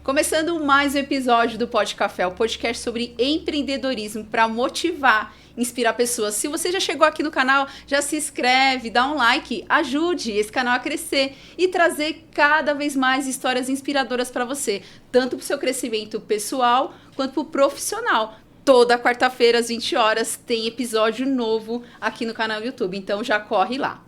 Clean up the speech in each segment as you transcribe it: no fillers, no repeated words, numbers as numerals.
Começando mais um episódio do Pod Café, o podcast sobre empreendedorismo para motivar, inspirar pessoas. Se você já chegou aqui no canal, já se inscreve, dá um like, ajude esse canal a crescer e trazer cada vez mais histórias inspiradoras para você, tanto para o seu crescimento pessoal quanto para o profissional. Toda quarta-feira às 20 horas tem episódio novo aqui no canal do YouTube, então já corre lá.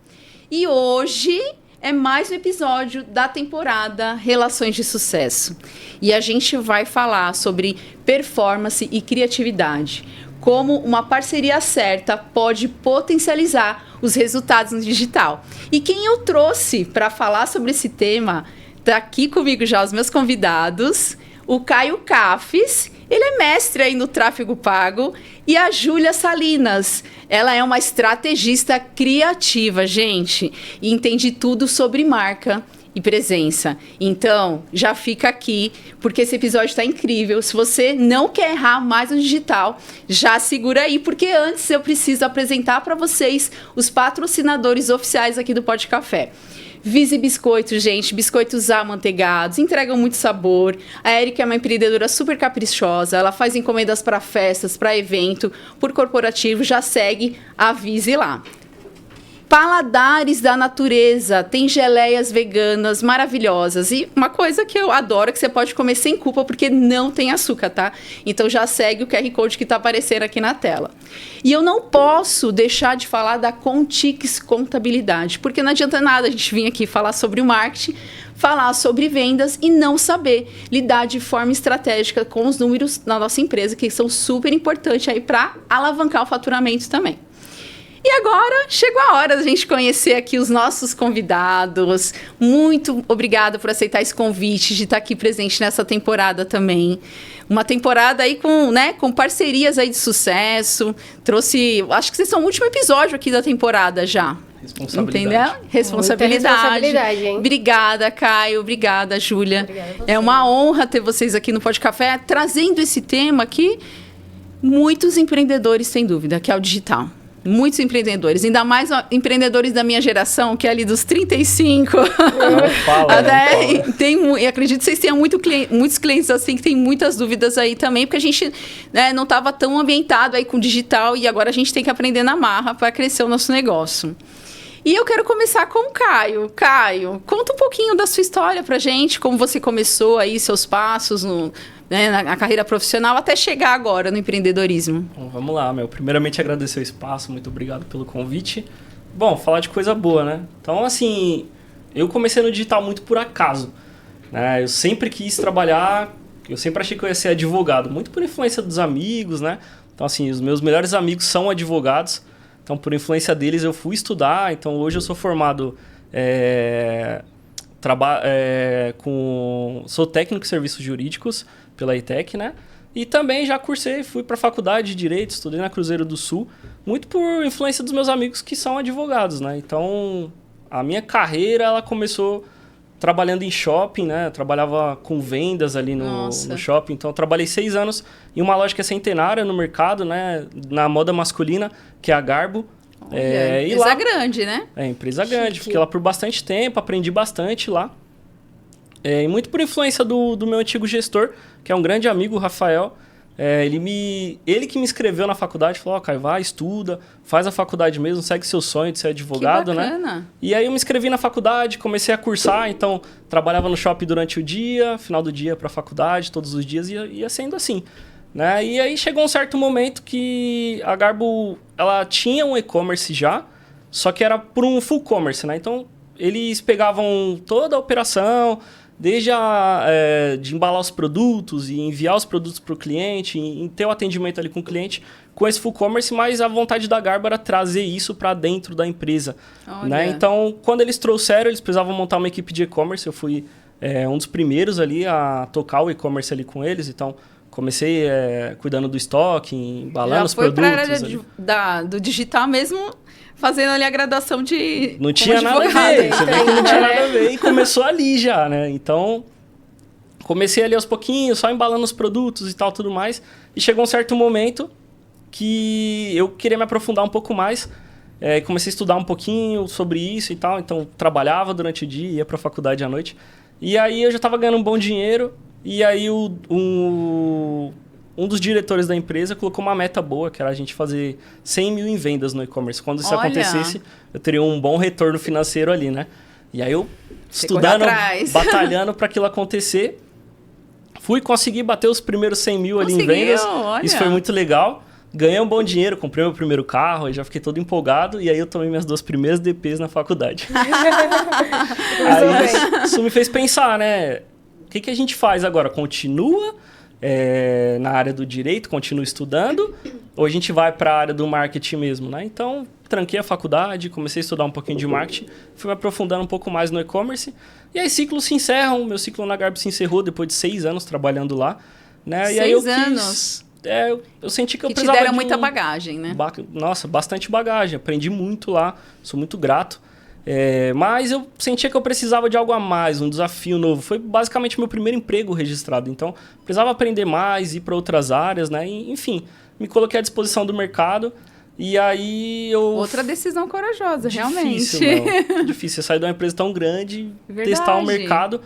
E hoje é mais um episódio da temporada Relações de Sucesso. E a gente vai falar sobre performance e criatividade. Como uma parceria certa pode potencializar os resultados no digital. E quem eu trouxe para falar sobre esse tema, está aqui comigo já os meus convidados, o Caio Cafes, ele é mestre aí no tráfego pago, e a Júlia Salinas. Ela é uma estrategista criativa, gente, e entende tudo sobre marca e presença. Então, já fica aqui, porque esse episódio está incrível. Se você não quer errar mais no digital, já segura aí, porque antes eu preciso apresentar para vocês os patrocinadores oficiais aqui do Pod Café. Vise Biscoitos, gente, biscoitos amanteigados, entregam muito sabor. A Erika é uma empreendedora super caprichosa, ela faz encomendas para festas, para evento, por corporativo, já segue a Vise lá. Paladares da Natureza, tem geleias veganas maravilhosas. E uma coisa que eu adoro é que você pode comer sem culpa, porque não tem açúcar, tá? Então já segue o QR Code que está aparecendo aqui na tela. E eu não posso deixar de falar da Contix Contabilidade, porque não adianta nada a gente vir aqui falar sobre o marketing, falar sobre vendas e não saber lidar de forma estratégica com os números na nossa empresa, que são super importantes aí para alavancar o faturamento também. E agora chegou a hora da gente conhecer aqui os nossos convidados. Muito obrigada por aceitar esse convite de estar aqui presente nessa temporada também. Uma temporada aí com parcerias aí de sucesso. Trouxe, acho que vocês são o último episódio aqui da temporada já. Responsabilidade. Entendeu? Responsabilidade. Hein? Obrigada, Caio. Obrigada, Júlia. É uma honra ter vocês aqui no Pod Café, trazendo esse tema que muitos empreendedores têm dúvida, que é o digital. Muitos empreendedores, ainda mais empreendedores da minha geração, que é ali dos 35. E acredito que vocês tenham muitos clientes assim que têm muitas dúvidas aí também, porque a gente não estava tão ambientado aí com digital e agora a gente tem que aprender na marra para crescer o nosso negócio. E eu quero começar com o Caio. Caio, conta um pouquinho da sua história pra gente, como você começou aí, seus passos na carreira profissional, até chegar agora no empreendedorismo. Bom, vamos lá, primeiramente agradecer o espaço, muito obrigado pelo convite. Bom, falar de coisa boa, né? Então, assim, eu comecei no digital muito por acaso, né? Eu sempre quis trabalhar, eu sempre achei que eu ia ser advogado, muito por influência dos amigos, né? Então, assim, os meus melhores amigos são advogados, então, por influência deles, eu fui estudar. Então, hoje eu sou formado, sou técnico em serviços jurídicos pela ETEC, né? E também já cursei, fui para a faculdade de Direito, estudei na Cruzeiro do Sul, muito por influência dos meus amigos que são advogados, né? Então, a minha carreira, ela começou trabalhando em shopping, né? Eu trabalhava com vendas ali no shopping. Então, eu trabalhei 6 anos em uma loja que é centenária no mercado, né? Na moda masculina, que é a Garbo. Empresa grande, né? Empresa grande. Fiquei lá por bastante tempo, aprendi bastante lá. E muito por influência do meu antigo gestor, que é um grande amigo, o Rafael. Ele que me inscreveu na faculdade, falou, Caio, vai, estuda, faz a faculdade mesmo, segue seu sonho de ser advogado, que bacana, né? E aí eu me inscrevi na faculdade, comecei a cursar, então trabalhava no shopping durante o dia, final do dia para a faculdade, todos os dias, ia sendo assim, né? E aí chegou um certo momento que a Garbo, ela tinha um e-commerce já, só que era por um full commerce, né? Então eles pegavam toda a operação, desde de embalar os produtos e enviar os produtos para o cliente, em ter o atendimento ali com o cliente, com esse full commerce, mas a vontade da Garbo era trazer isso para dentro da empresa. Né? Então, quando eles trouxeram, eles precisavam montar uma equipe de e-commerce, eu fui um dos primeiros ali a tocar o e-commerce ali com eles, então comecei cuidando do estoque, embalando os produtos. Já foi para a área do digital mesmo, fazendo ali a graduação de... Não tinha nada a ver, você vê que não tinha nada a ver, e começou ali já, né? Então, comecei ali aos pouquinhos, só embalando os produtos e tal, tudo mais, e chegou um certo momento que eu queria me aprofundar um pouco mais, comecei a estudar um pouquinho sobre isso e tal, então trabalhava durante o dia, ia para a faculdade à noite, e aí eu já estava ganhando um bom dinheiro, E aí um dos diretores da empresa colocou uma meta boa, que era a gente fazer 100 mil em vendas no e-commerce. Quando isso acontecesse, eu teria um bom retorno financeiro ali, né? E aí eu, estudando, batalhando para aquilo acontecer, consegui bater os primeiros 100 mil ali em vendas. Olha. Isso foi muito legal. Ganhei um bom dinheiro, comprei meu primeiro carro, aí já fiquei todo empolgado. E aí eu tomei minhas 2 primeiras DPs na faculdade. Aí isso me fez pensar, né? O que a gente faz agora? Continua na área do direito, continua estudando? Ou a gente vai para a área do marketing mesmo, né? Então, tranquei a faculdade, comecei a estudar um pouquinho de marketing, fui me aprofundando um pouco mais no e-commerce. E aí ciclos se encerram, meu ciclo na Garbo se encerrou depois de 6 anos trabalhando lá. Né? 6 e aí anos? Eu senti que eu precisava te deram muita bagagem, né? Nossa, bastante bagagem. Aprendi muito lá, sou muito grato. Mas eu sentia que eu precisava de algo a mais, um desafio novo. Foi basicamente meu primeiro emprego registrado. Então, precisava aprender mais, ir para outras áreas, né? E, enfim, me coloquei à disposição do mercado. E aí eu... Outra decisão corajosa, difícil, realmente. Difícil sair de uma empresa tão grande, testar o mercado.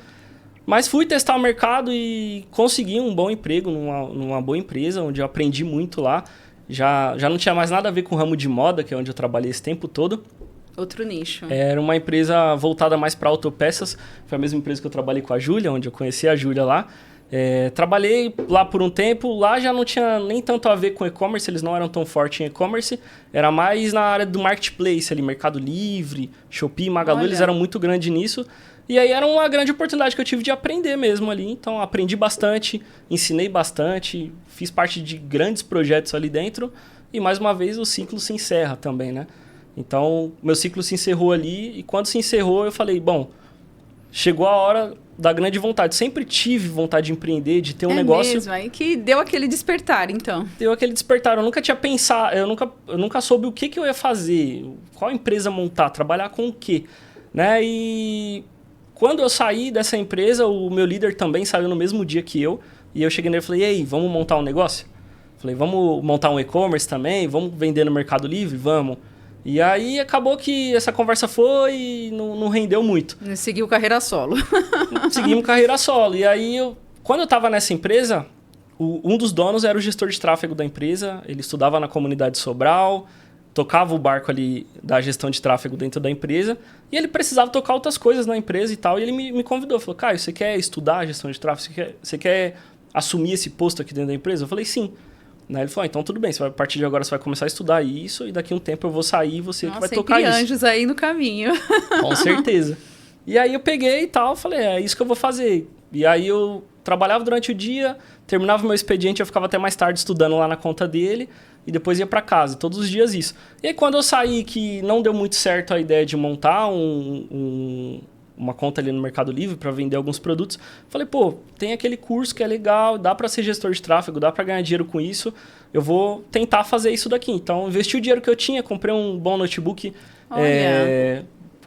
Mas fui testar o mercado e consegui um bom emprego numa boa empresa, onde eu aprendi muito lá. Já não tinha mais nada a ver com o ramo de moda, que é onde eu trabalhei esse tempo todo. Outro nicho. Era uma empresa voltada mais para autopeças. Foi a mesma empresa que eu trabalhei com a Júlia, onde eu conheci a Júlia lá. Trabalhei lá por um tempo. Lá já não tinha nem tanto a ver com e-commerce, eles não eram tão fortes em e-commerce. Era mais na área do marketplace, ali, Mercado Livre, Shopee, Magalu, eles eram muito grandes nisso. E aí era uma grande oportunidade que eu tive de aprender mesmo ali. Então, aprendi bastante, ensinei bastante, fiz parte de grandes projetos ali dentro. E, mais uma vez, o ciclo se encerra também, né? Então, meu ciclo se encerrou ali. E quando se encerrou, eu falei, bom, chegou a hora da grande vontade. Sempre tive vontade de empreender, de ter um negócio. Mesmo, aí que deu aquele despertar, então. Deu aquele despertar. Eu nunca tinha pensado, eu nunca soube o que eu ia fazer, qual empresa montar, trabalhar com o quê, né? E... quando eu saí dessa empresa, o meu líder também saiu no mesmo dia que eu. E eu cheguei nele e falei, e aí, vamos montar um negócio? Falei, vamos montar um e-commerce também? Vamos vender no Mercado Livre? Vamos. E aí acabou que essa conversa foi e não rendeu muito. Seguiu carreira solo. Seguimos carreira solo. E aí, quando eu estava nessa empresa, um dos donos era o gestor de tráfego da empresa. Ele estudava na comunidade Sobral, tocava o barco ali da gestão de tráfego dentro da empresa, e ele precisava tocar outras coisas na empresa e tal, e ele me convidou, falou, Caio, você quer estudar a gestão de tráfego? Você quer assumir esse posto aqui dentro da empresa? Eu falei, sim. Ele falou, então tudo bem, a partir de agora você vai começar a estudar isso, e daqui a um tempo eu vou sair e você que vai tocar isso. Anjos aí no caminho. Com certeza. E aí eu peguei e tal, falei, é isso que eu vou fazer. E aí eu trabalhava durante o dia, terminava meu expediente, eu ficava até mais tarde estudando lá na conta dele, e depois ia para casa, todos os dias isso. E aí quando eu saí, que não deu muito certo a ideia de montar uma conta ali no Mercado Livre para vender alguns produtos, falei, pô, tem aquele curso que é legal, dá para ser gestor de tráfego, dá para ganhar dinheiro com isso, eu vou tentar fazer isso daqui. Então, investi o dinheiro que eu tinha, comprei um bom notebook,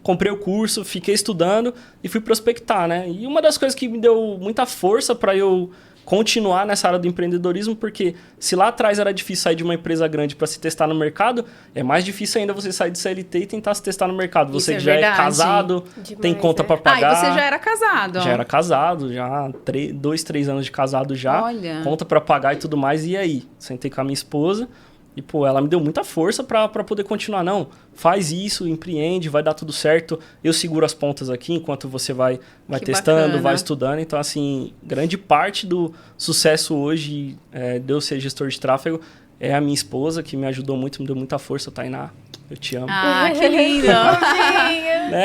comprei o curso, fiquei estudando e fui prospectar, né? E uma das coisas que me deu muita força para eu continuar nessa área do empreendedorismo, porque se lá atrás era difícil sair de uma empresa grande para se testar no mercado, é mais difícil ainda você sair do CLT e tentar se testar no mercado. Você que já é casado, tem conta para pagar. E você já era casado. Já era casado, já 2, 3 anos de casado já. Olha. Conta para pagar e tudo mais. E aí? Sentei com a minha esposa e, pô, ela me deu muita força para poder continuar. Não, faz isso, empreende, vai dar tudo certo. Eu seguro as pontas aqui enquanto você vai testando, bacana. Vai estudando. Então, assim, grande parte do sucesso hoje de eu ser gestor de tráfego é a minha esposa, que me ajudou muito, me deu muita força, Tainá. Eu te amo. Ah, que lindo!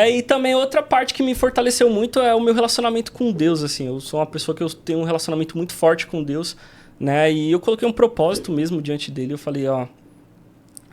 E também outra parte que me fortaleceu muito é o meu relacionamento com Deus. Assim, eu sou uma pessoa que eu tenho um relacionamento muito forte com Deus. Né? E eu coloquei um propósito mesmo diante dele. Eu falei, ó,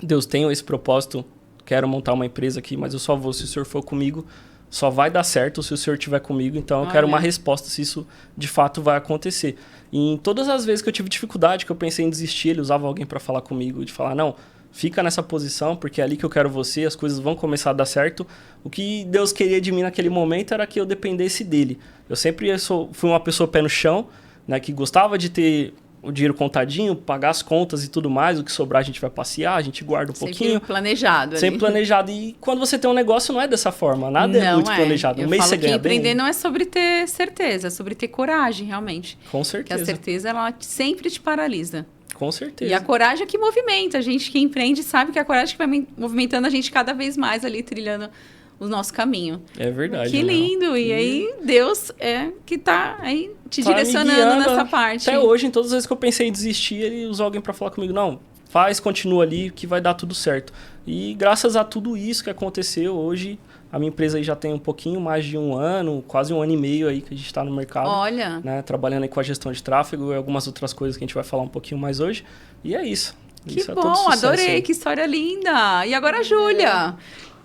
Deus, tenho esse propósito, quero montar uma empresa aqui, mas eu só vou se o Senhor for comigo. Só vai dar certo se o Senhor estiver comigo. Então, eu quero uma resposta se isso de fato vai acontecer. E em todas as vezes que eu tive dificuldade, que eu pensei em desistir, ele usava alguém para falar comigo, de falar, não, fica nessa posição, porque é ali que eu quero você, as coisas vão começar a dar certo. O que Deus queria de mim naquele momento era que eu dependesse dele. Eu sempre fui uma pessoa pé no chão, né, que gostava de ter o dinheiro contadinho, pagar as contas e tudo mais, o que sobrar a gente vai passear, a gente guarda um pouquinho. Sempre planejado. Sempre planejado. E quando você tem um negócio, não é dessa forma. Nada é muito planejado. Um mês você ganha bem. Empreender não é sobre ter certeza, é sobre ter coragem, realmente. Com certeza. Porque a certeza, ela sempre te paralisa. Com certeza. E a coragem é que movimenta. A gente que empreende sabe que a coragem que vai movimentando a gente cada vez mais ali, trilhando o nosso caminho. É verdade. Que lindo. E aí, Deus é que tá aí te direcionando nessa parte. Até hoje, em todas as vezes que eu pensei em desistir, ele usou alguém para falar comigo. Não, faz, continua ali, que vai dar tudo certo. E graças a tudo isso que aconteceu, hoje a minha empresa aí já tem um pouquinho mais de 1 ano, quase 1 ano e meio aí que a gente está no mercado. Olha! Né, trabalhando aí com a gestão de tráfego e algumas outras coisas que a gente vai falar um pouquinho mais hoje. E é isso. Que isso bom, adorei, aí. Que história linda. E agora a Júlia.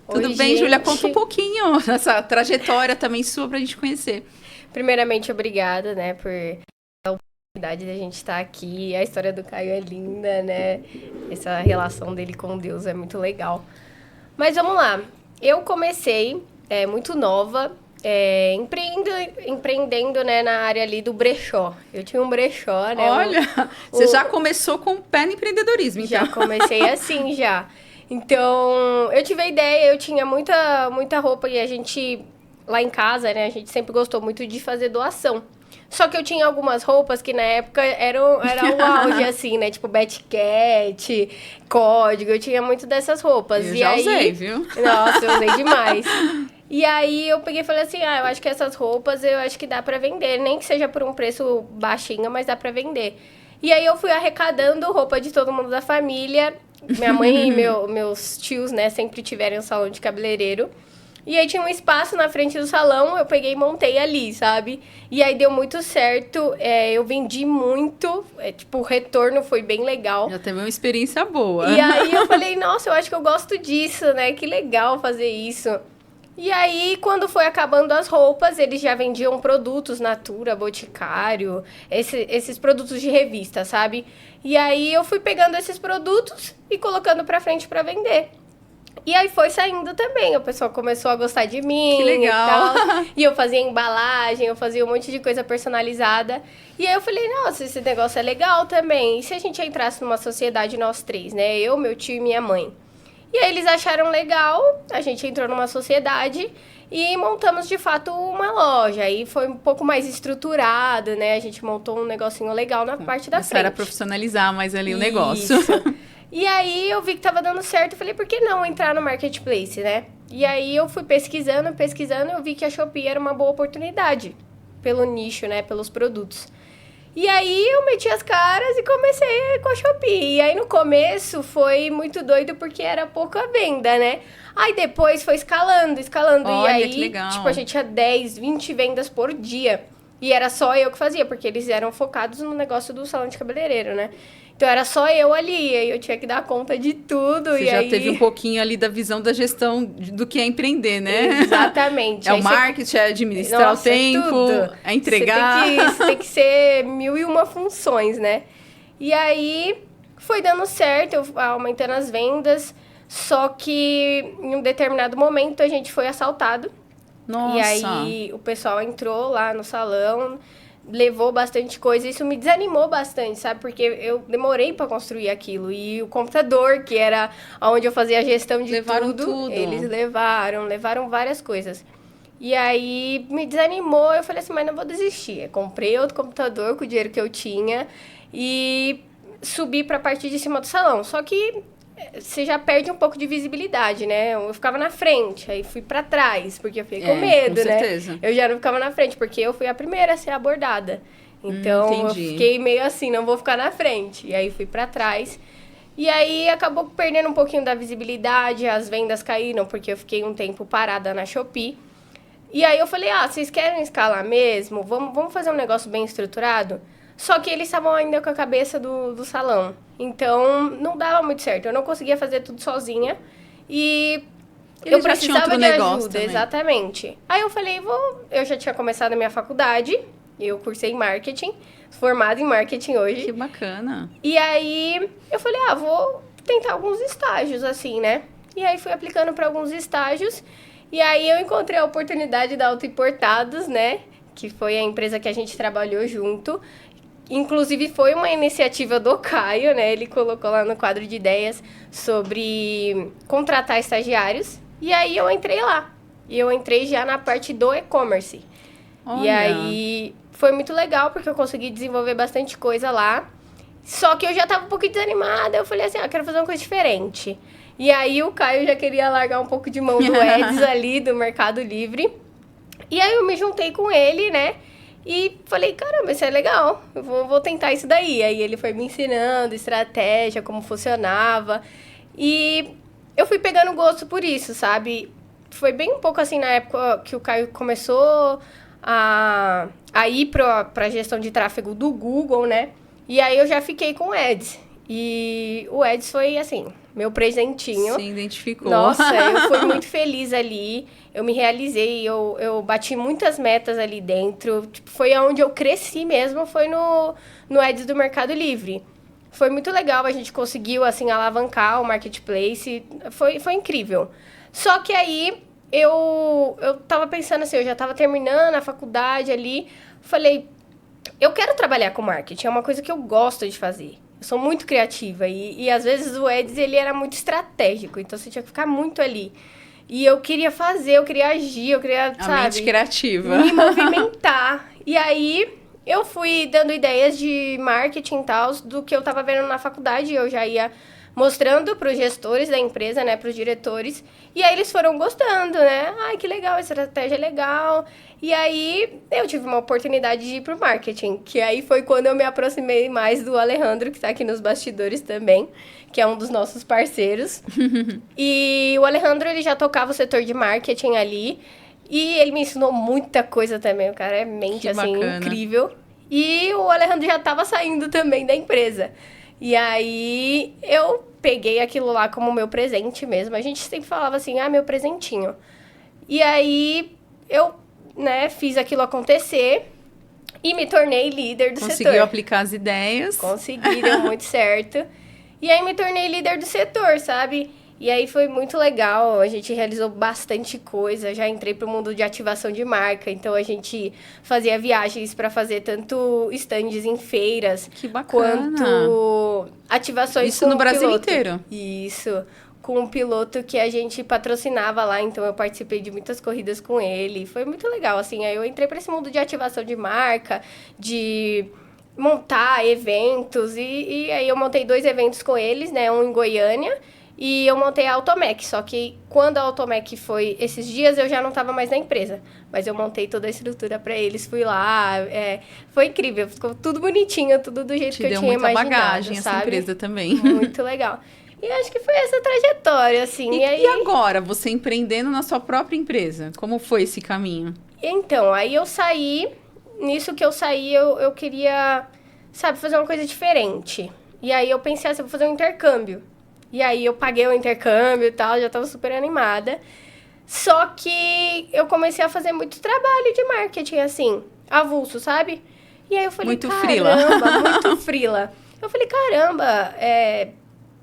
Tudo bem, gente? Júlia? Conta um pouquinho dessa trajetória também sua pra gente conhecer. Primeiramente, obrigada, né, por a oportunidade da gente estar aqui. A história do Caio é linda, né? Essa relação dele com Deus é muito legal. Mas vamos lá. Eu comecei muito nova, empreendendo, né, na área ali do brechó. Eu tinha um brechó, né? Olha, você já começou com o pé no empreendedorismo, então. Já comecei assim, já. Então, eu tive a ideia, eu tinha muita roupa e a gente, lá em casa, né, a gente sempre gostou muito de fazer doação. Só que eu tinha algumas roupas que na época eram o auge, assim, né? Tipo, Betcat, Código, eu tinha muito dessas roupas. Eu já usei, viu? Nossa, eu usei demais. E aí eu peguei e falei assim, eu acho que essas roupas eu acho que dá pra vender. Nem que seja por um preço baixinho, mas dá pra vender. E aí eu fui arrecadando roupa de todo mundo da família. Minha mãe e meus tios, né, sempre tiveram um salão de cabeleireiro. E aí tinha um espaço na frente do salão, eu peguei e montei ali, sabe? E aí deu muito certo, eu vendi muito, o retorno foi bem legal. Já teve uma experiência boa. E aí eu falei, nossa, eu acho que eu gosto disso, né? Que legal fazer isso. E aí, quando foi acabando as roupas, eles já vendiam produtos, Natura, Boticário, esses produtos de revista, sabe? E aí eu fui pegando esses produtos e colocando pra frente pra vender. E aí foi saindo também, o pessoal começou a gostar de mim. Que legal! E tal. E eu fazia embalagem, eu fazia um monte de coisa personalizada. E aí eu falei, nossa, esse negócio é legal também. E se a gente entrasse numa sociedade nós três, né? Eu, meu tio e minha mãe. E aí eles acharam legal, a gente entrou numa sociedade e montamos, de fato, uma loja. Aí foi um pouco mais estruturado, né? A gente montou um negocinho legal na parte da frente. Era profissionalizar mais ali o negócio. E aí eu vi que tava dando certo, eu falei, por que não entrar no marketplace, né? E aí eu fui pesquisando, eu vi que a Shopee era uma boa oportunidade pelo nicho, né? Pelos produtos. E aí eu meti as caras e comecei com a Shopee. E aí no começo foi muito doido porque era pouca venda, né? Aí depois foi escalando. Olha, e aí, que legal. tipo, a gente tinha 10, 20 vendas por dia. E era só eu que fazia, porque eles eram focados no negócio do salão de cabeleireiro, né? Então era só eu ali, e aí eu tinha que dar conta de tudo. Você e já aí... teve um pouquinho ali da visão da gestão do que é empreender, né? Exatamente. É o marketing, é administrar o tempo, é entregar. Você tem que ser 1001 funções, né? E aí foi dando certo, eu aumentando as vendas, só que em um determinado momento a gente foi assaltado. Nossa! E aí o pessoal entrou lá no salão, levou bastante coisa, isso me desanimou bastante, sabe? Porque eu demorei para construir aquilo. E o computador, que era onde eu fazia a gestão de tudo, eles levaram várias coisas. E aí me desanimou, eu falei assim, mas não vou desistir. Eu comprei outro computador com o dinheiro que eu tinha e subi para a parte de cima do salão. Só que você já perde um pouco de visibilidade, né? Eu ficava na frente, aí fui pra trás, porque eu fiquei com medo, com certeza. né? Eu já não ficava na frente, porque eu fui a primeira a ser abordada. Então, eu fiquei meio assim, não vou ficar na frente. E aí, fui pra trás. E aí, acabou perdendo um pouquinho da visibilidade, as vendas caíram, porque eu fiquei um tempo parada na Shopee. E aí, eu falei, vocês querem escalar mesmo? Vamos fazer um negócio bem estruturado? Só que eles estavam ainda com a cabeça do salão. Então, não dava muito certo. Eu não conseguia fazer tudo sozinha. E eu precisava de ajuda. Também. Exatamente. Aí eu falei, eu já tinha começado a minha faculdade. Eu cursei marketing. Formada em marketing hoje. Que bacana. E aí, eu falei, vou tentar alguns estágios, assim, né? E aí, fui aplicando para alguns estágios. E aí, eu encontrei a oportunidade da Auto Importados, né? Que foi a empresa que a gente trabalhou junto. inclusive foi uma iniciativa do Caio, né? Ele colocou lá no quadro de ideias sobre contratar estagiários. E aí eu entrei lá. E eu entrei já na parte do e-commerce. E aí foi muito legal, porque eu consegui desenvolver bastante coisa lá. Só que eu já tava um pouco desanimada. Eu falei assim, quero fazer uma coisa diferente. E aí o Caio já queria largar um pouco de mão do Ads ali, do Mercado Livre. E aí eu me juntei com ele, né? E falei, caramba, isso é legal, eu vou tentar isso daí. Aí ele foi me ensinando estratégia, como funcionava. E eu fui pegando gosto por isso, sabe? Foi bem um pouco assim na época que o Caio começou a ir pra gestão de tráfego do Google, né? E aí eu já fiquei com o Ads. E o Ads foi, assim, meu presentinho. Se identificou. Nossa, eu fui muito feliz ali. Eu me realizei, eu bati muitas metas ali dentro. Tipo, foi onde eu cresci mesmo, foi no Ads do Mercado Livre. Foi muito legal, a gente conseguiu, assim, alavancar o marketplace. Foi incrível. Só que aí, eu tava pensando assim, eu já tava terminando a faculdade ali. Falei, eu quero trabalhar com marketing, é uma coisa que eu gosto de fazer. Eu sou muito criativa e às vezes o Ads, ele era muito estratégico, então você tinha que ficar muito ali. E eu queria fazer, eu queria agir, eu queria, a mente criativa. Me movimentar. E aí, eu fui dando ideias de marketing e tal, do que eu tava vendo na faculdade, eu já ia mostrando para os gestores da empresa, né, para os diretores, e aí eles foram gostando, né? Ai, que legal, essa estratégia é legal. E aí, eu tive uma oportunidade de ir pro marketing, que aí foi quando eu me aproximei mais do Alejandro, que tá aqui nos bastidores também, que é um dos nossos parceiros. E o Alejandro, ele já tocava o setor de marketing ali, e ele me ensinou muita coisa também, o cara é mente, assim, incrível. E o Alejandro já tava saindo também da empresa. E aí, eu peguei aquilo lá como meu presente mesmo. A gente sempre falava assim, meu presentinho. E aí, eu, né, fiz aquilo acontecer e me tornei líder do setor. Conseguiu aplicar as ideias. Consegui, deu muito certo. E aí, me tornei líder do setor, sabe? E aí, foi muito legal, a gente realizou bastante coisa, já entrei pro mundo de ativação de marca, então a gente fazia viagens para fazer tanto stands em feiras, que bacana, quanto ativações isso com no Brasil piloto. inteiro? Isso, com um piloto que a gente patrocinava lá, então eu participei de muitas corridas com ele, foi muito legal, assim, aí eu entrei para esse mundo de ativação de marca, de montar eventos, e aí eu montei 2 eventos com eles, né, um em Goiânia, e eu montei a Automec, só que quando a Automec foi esses dias, eu já não estava mais na empresa. Mas eu montei toda a estrutura para eles, fui lá, foi incrível, ficou tudo bonitinho, tudo do jeito que eu tinha imaginado, deu muita bagagem essa empresa também. Muito legal. E acho que foi essa trajetória, assim. E agora, você empreendendo na sua própria empresa, como foi esse caminho? Então, aí eu saí, nisso que eu saí, eu queria, sabe, fazer uma coisa diferente. E aí eu pensei assim, vou fazer um intercâmbio. E aí eu paguei o intercâmbio e tal, já tava super animada. Só que eu comecei a fazer muito trabalho de marketing, assim, avulso, sabe? E aí eu falei, muito frila. Eu falei, caramba,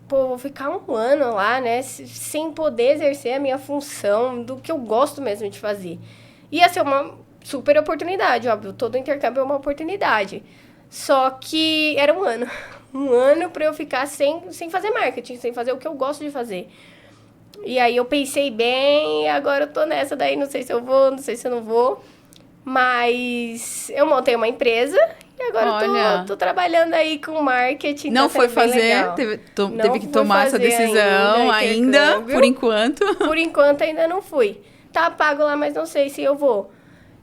vou ficar um ano lá, né, sem poder exercer a minha função do que eu gosto mesmo de fazer. Ia ser uma super oportunidade, óbvio, todo intercâmbio é uma oportunidade. Só que era um ano. Um ano pra eu ficar sem fazer marketing, sem fazer o que eu gosto de fazer. E aí eu pensei bem, e agora eu tô nessa daí, não sei se eu vou, não sei se eu não vou. Mas eu montei uma empresa e agora eu tô trabalhando aí com marketing. Não foi fazer, teve que tomar essa decisão ainda, por enquanto. Por enquanto ainda não fui. Tá pago lá, mas não sei se eu vou.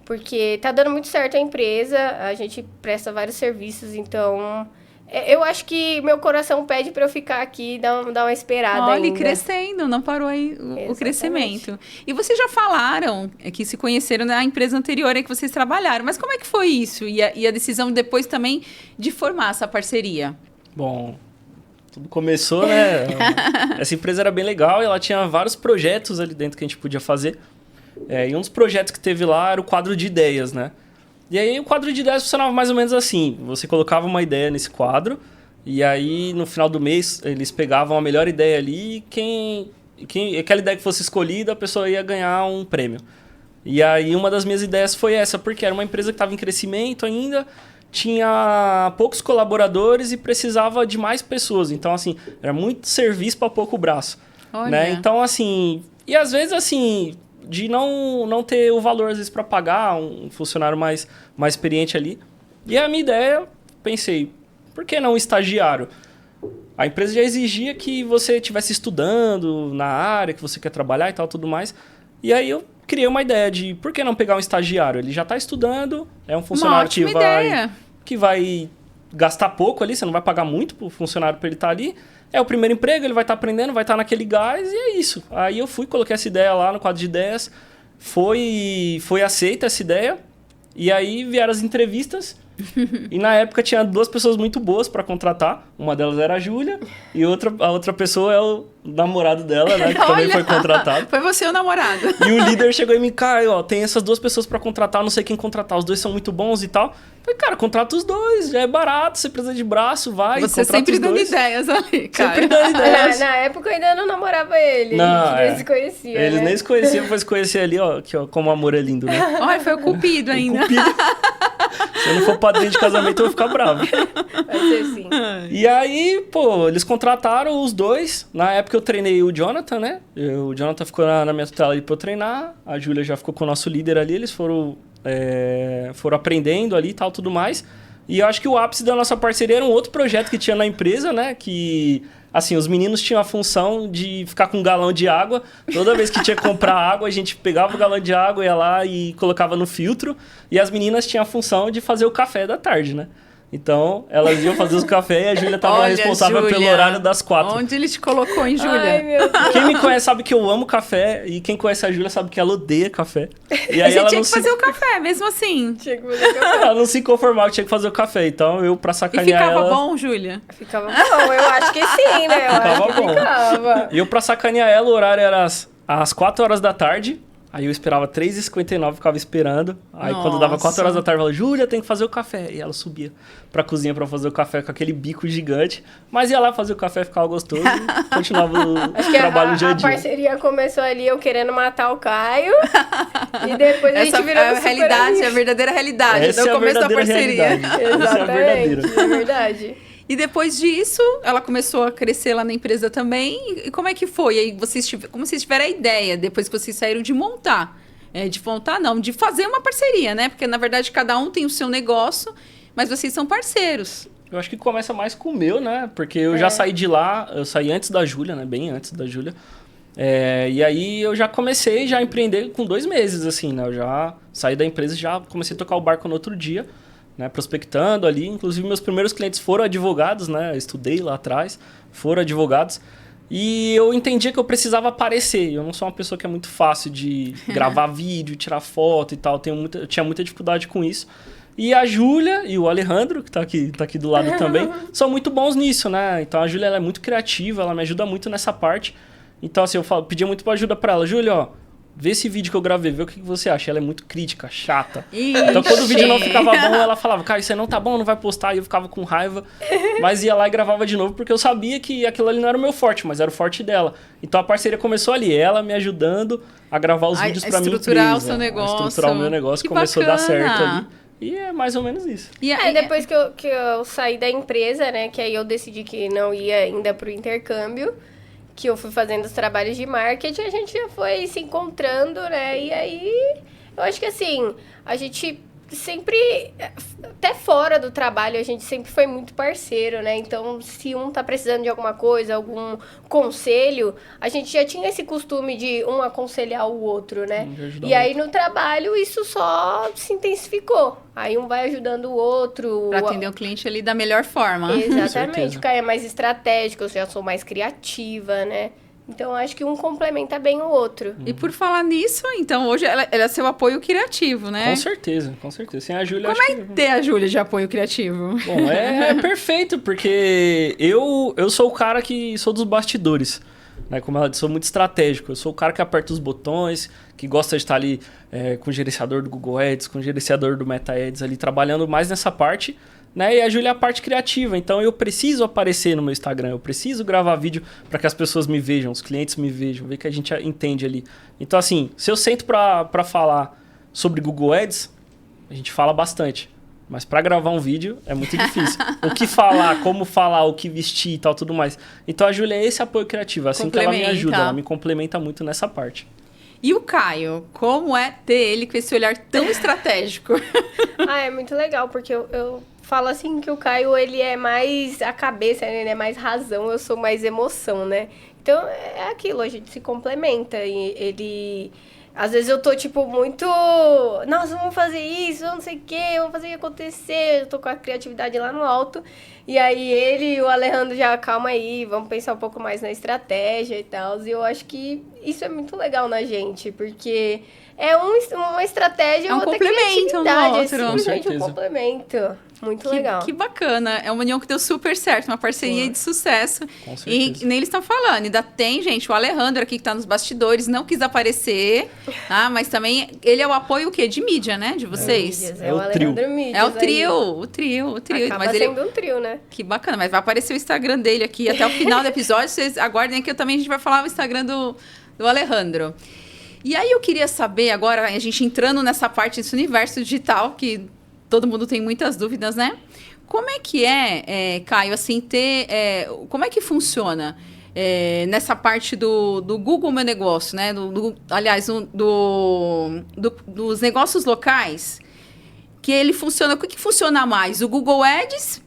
Porque tá dando muito certo a empresa, a gente presta vários serviços, então... Eu acho que meu coração pede para eu ficar aqui e dar uma esperada ainda. Olha, crescendo, não parou aí o crescimento. E vocês já falaram que se conheceram na empresa anterior em que vocês trabalharam, mas como é que foi isso? E a decisão depois também de formar essa parceria? Bom, tudo começou, né? Essa empresa era bem legal e ela tinha vários projetos ali dentro que a gente podia fazer. E um dos projetos que teve lá era o quadro de ideias, né? E aí o quadro de ideias funcionava mais ou menos assim. Você colocava uma ideia nesse quadro e aí no final do mês eles pegavam a melhor ideia ali e aquela ideia que fosse escolhida a pessoa ia ganhar um prêmio. E aí uma das minhas ideias foi essa, porque era uma empresa que estava em crescimento ainda tinha poucos colaboradores e precisava de mais pessoas. Então, assim, era muito serviço para pouco braço. Né? Então, assim... E às vezes, assim, de não ter o valor, às vezes, para pagar um funcionário mais experiente ali. E a minha ideia, pensei, por que não um estagiário? A empresa já exigia que você estivesse estudando na área que você quer trabalhar e tal, tudo mais. E aí eu criei uma ideia de por que não pegar um estagiário? Ele já está estudando, é um funcionário que vai gastar pouco ali, você não vai pagar muito pro funcionário para ele estar ali. É o primeiro emprego, ele vai estar aprendendo, vai estar naquele gás e é isso. Aí eu coloquei essa ideia lá no quadro de ideias, foi aceita essa ideia e aí vieram as entrevistas. E na época tinha 2 pessoas muito boas para contratar. Uma delas era a Júlia e a outra pessoa é o namorado dela, né? Que também foi contratado. Foi você o namorado. E o líder chegou e me caiu, ó, tem essas 2 pessoas para contratar, não sei quem contratar, os 2 são muito bons e tal. Falei, cara, contrata os 2, já é barato, você precisa de braço, vai, você sempre dando ideias ali, cara. Sempre dando ideias. Na época eu ainda não namorava ele, a gente nem se conhecia. Eles nem se conheciam, foi se conhecer ali, ó, que, ó, como o amor é lindo, né? Olha, foi o cupido ainda. Se eu não for padrinho de casamento, eu vou ficar bravo. Vai ser sim. E aí, pô, eles contrataram os 2. Na época eu treinei o Jonathan, né? O Jonathan ficou na minha tutela ali pra eu treinar. A Júlia já ficou com o nosso líder ali. Eles foram aprendendo ali e tal, tudo mais. E eu acho que o ápice da nossa parceria era um outro projeto que tinha na empresa, né? Que, assim, os meninos tinham a função de ficar com um galão de água. Toda vez que tinha que comprar água, a gente pegava o galão de água, ia lá e colocava no filtro. E as meninas tinham a função de fazer o café da tarde, né? Então, elas iam fazer o café e a Júlia estava responsável pelo horário das 4. Onde ele te colocou, hein, Júlia? Ai, meu Deus. Quem me conhece sabe que eu amo café e quem conhece a Júlia sabe que ela odeia café. E aí você ela tinha que fazer o café, mesmo assim. Tinha que fazer café. Ela não se conformava, tinha que fazer o café. Então, eu, pra sacanear ela... E ficava bom, Júlia? Ficava bom, eu acho que sim, né? Ficava. E eu, pra sacanear ela, o horário era às 4 horas da tarde. Aí eu esperava 3h59, ficava esperando. Aí quando dava 4 horas da tarde, eu falava, Júlia, tem que fazer o café. E ela subia pra cozinha pra fazer o café com aquele bico gigante. Mas ia lá fazer o café, ficava gostoso. E continuava o trabalho dia a dia. A parceria começou ali, eu querendo matar o Caio. E depois a gente virou a realidade, a verdadeira realidade do começo da parceria. Exatamente, é verdade. E depois disso, ela começou a crescer lá na empresa também. E como é que foi? Aí como vocês tiveram a ideia, depois que vocês saíram de montar? De fazer uma parceria, né? Porque, na verdade, cada um tem o seu negócio, mas vocês são parceiros. Eu acho que começa mais com o meu, né? Porque eu já saí de lá, eu saí antes da Júlia, né? Bem antes da Júlia. E aí eu já comecei a empreender com 2 meses, assim, né? Eu já saí da empresa e já comecei a tocar o barco no outro dia. Né, prospectando ali, inclusive meus primeiros clientes foram advogados, né, eu estudei lá atrás, foram advogados, e eu entendia que eu precisava aparecer, eu não sou uma pessoa que é muito fácil de gravar vídeo, tirar foto e tal, eu tinha muita dificuldade com isso, e a Júlia e o Alejandro, que tá aqui do lado também, são muito bons nisso, né, então a Júlia ela é muito criativa, ela me ajuda muito nessa parte, então assim, eu pedia muito ajuda pra ela, Júlia, ó, vê esse vídeo que eu gravei, vê o que você acha. Ela é muito crítica, chata. Então, quando o vídeo não ficava bom, ela falava, cara, isso aí não tá bom, não vai postar. E eu ficava com raiva, mas ia lá e gravava de novo, porque eu sabia que aquilo ali não era o meu forte, mas era o forte dela. Então, a parceria começou ali, ela me ajudando a gravar os vídeos pra mim. Estruturar o seu negócio. Estruturar o meu negócio, que começou a dar certo ali. E é mais ou menos isso. E aí, depois que eu saí da empresa, né, que aí eu decidi que não ia ainda pro intercâmbio, que eu fui fazendo os trabalhos de marketing, a gente já foi se encontrando, né? E aí, eu acho que assim, a gente sempre, até fora do trabalho, a gente sempre foi muito parceiro, né? Então, se um tá precisando de alguma coisa, algum conselho, a gente já tinha esse costume de um aconselhar o outro, né? E aí, no trabalho, isso só se intensificou. Aí, um vai ajudando o outro. Pra atender o cliente ali da melhor forma. Exatamente. O cara é mais estratégico, eu já sou mais criativa, né? Então, acho que um complementa bem o outro. E por falar nisso, então, hoje ela é seu apoio criativo, né? Com certeza, com certeza. Sem a Júlia, como é ter a Júlia de apoio criativo? Bom, é perfeito, porque eu sou o cara que sou dos bastidores. Né? Como ela disse, sou muito estratégico. Eu sou o cara que aperta os botões, que gosta de estar ali com o gerenciador do Google Ads, com o gerenciador do Meta Ads ali, trabalhando mais nessa parte. Né? E a Júlia é a parte criativa, então eu preciso aparecer no meu Instagram, eu preciso gravar vídeo para que as pessoas me vejam, os clientes me vejam, ver que a gente entende ali. Então assim, se eu sento para falar sobre Google Ads, a gente fala bastante. Mas para gravar um vídeo é muito difícil. O que falar, como falar, o que vestir e tal, tudo mais. Então a Júlia é esse apoio criativo, assim que ela me ajuda, ela me complementa muito nessa parte. E o Caio, como é ter ele com esse olhar tão estratégico? É muito legal, porque eu falo assim que o Caio, ele é mais a cabeça, ele é mais razão, eu sou mais emoção, né? Então, é aquilo, a gente se complementa. E ele... Às vezes eu tô, tipo, muito... Nossa, vamos fazer isso, não sei o quê, vamos fazer acontecer. Eu tô com a criatividade lá no alto. E aí ele e o Alejandro já, calma aí, vamos pensar um pouco mais na estratégia e tal. E eu acho que isso é muito legal na gente, porque é uma estratégia, um complemento um do outro. É simplesmente um complemento. Muito legal. Que bacana. É uma união que deu super certo, uma parceria de sucesso. Com certeza. E nem eles estão falando. Ainda tem, gente, o Alejandro aqui que tá nos bastidores, não quis aparecer, mas também ele é o apoio o quê? De mídia, né? De vocês. É o Alejandro Mídias. É o trio. Acaba mas sendo um trio, né? Que bacana, mas vai aparecer o Instagram dele aqui até o final do episódio. Vocês aguardem que a gente vai falar o Instagram do Alejandro. E aí eu queria saber agora, a gente entrando nessa parte desse universo digital, que todo mundo tem muitas dúvidas, né? Como é que Caio, assim, como é que funciona nessa parte do Google Meu Negócio, né? Aliás, dos negócios locais, que ele funciona... O que funciona mais? O Google Ads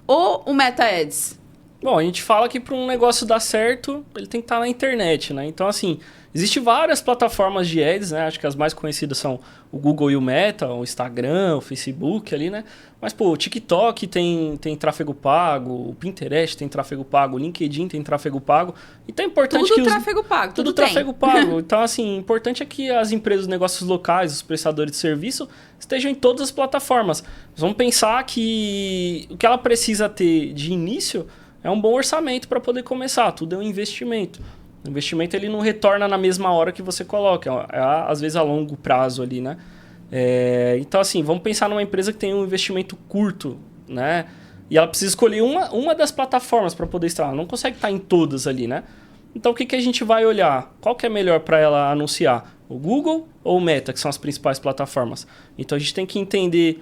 ou o Meta Ads? Bom, a gente fala que para um negócio dar certo, ele tem que estar na internet, né? Então, assim, existem várias plataformas de ads, né? Acho que as mais conhecidas são o Google e o Meta, o Instagram, o Facebook ali, né? Mas, pô, o TikTok tem tráfego pago, o Pinterest tem tráfego pago, o LinkedIn tem tráfego pago. Então é importante que tráfego pago, tudo tráfego pago. Então, assim, importante é que as empresas, negócios locais, os prestadores de serviço, estejam em todas as plataformas. Vamos pensar que o que ela precisa ter de início é um bom orçamento para poder começar. Tudo é um investimento. O investimento ele não retorna na mesma hora que você coloca. Às vezes a longo prazo ali, né? Então, assim, vamos pensar numa empresa que tem um investimento curto, né? E ela precisa escolher uma das plataformas para poder estar. Ela não consegue estar em todas ali, né? Então, o que a gente vai olhar? Qual que é melhor para ela anunciar? O Google ou o Meta, que são as principais plataformas? Então, a gente tem que entender...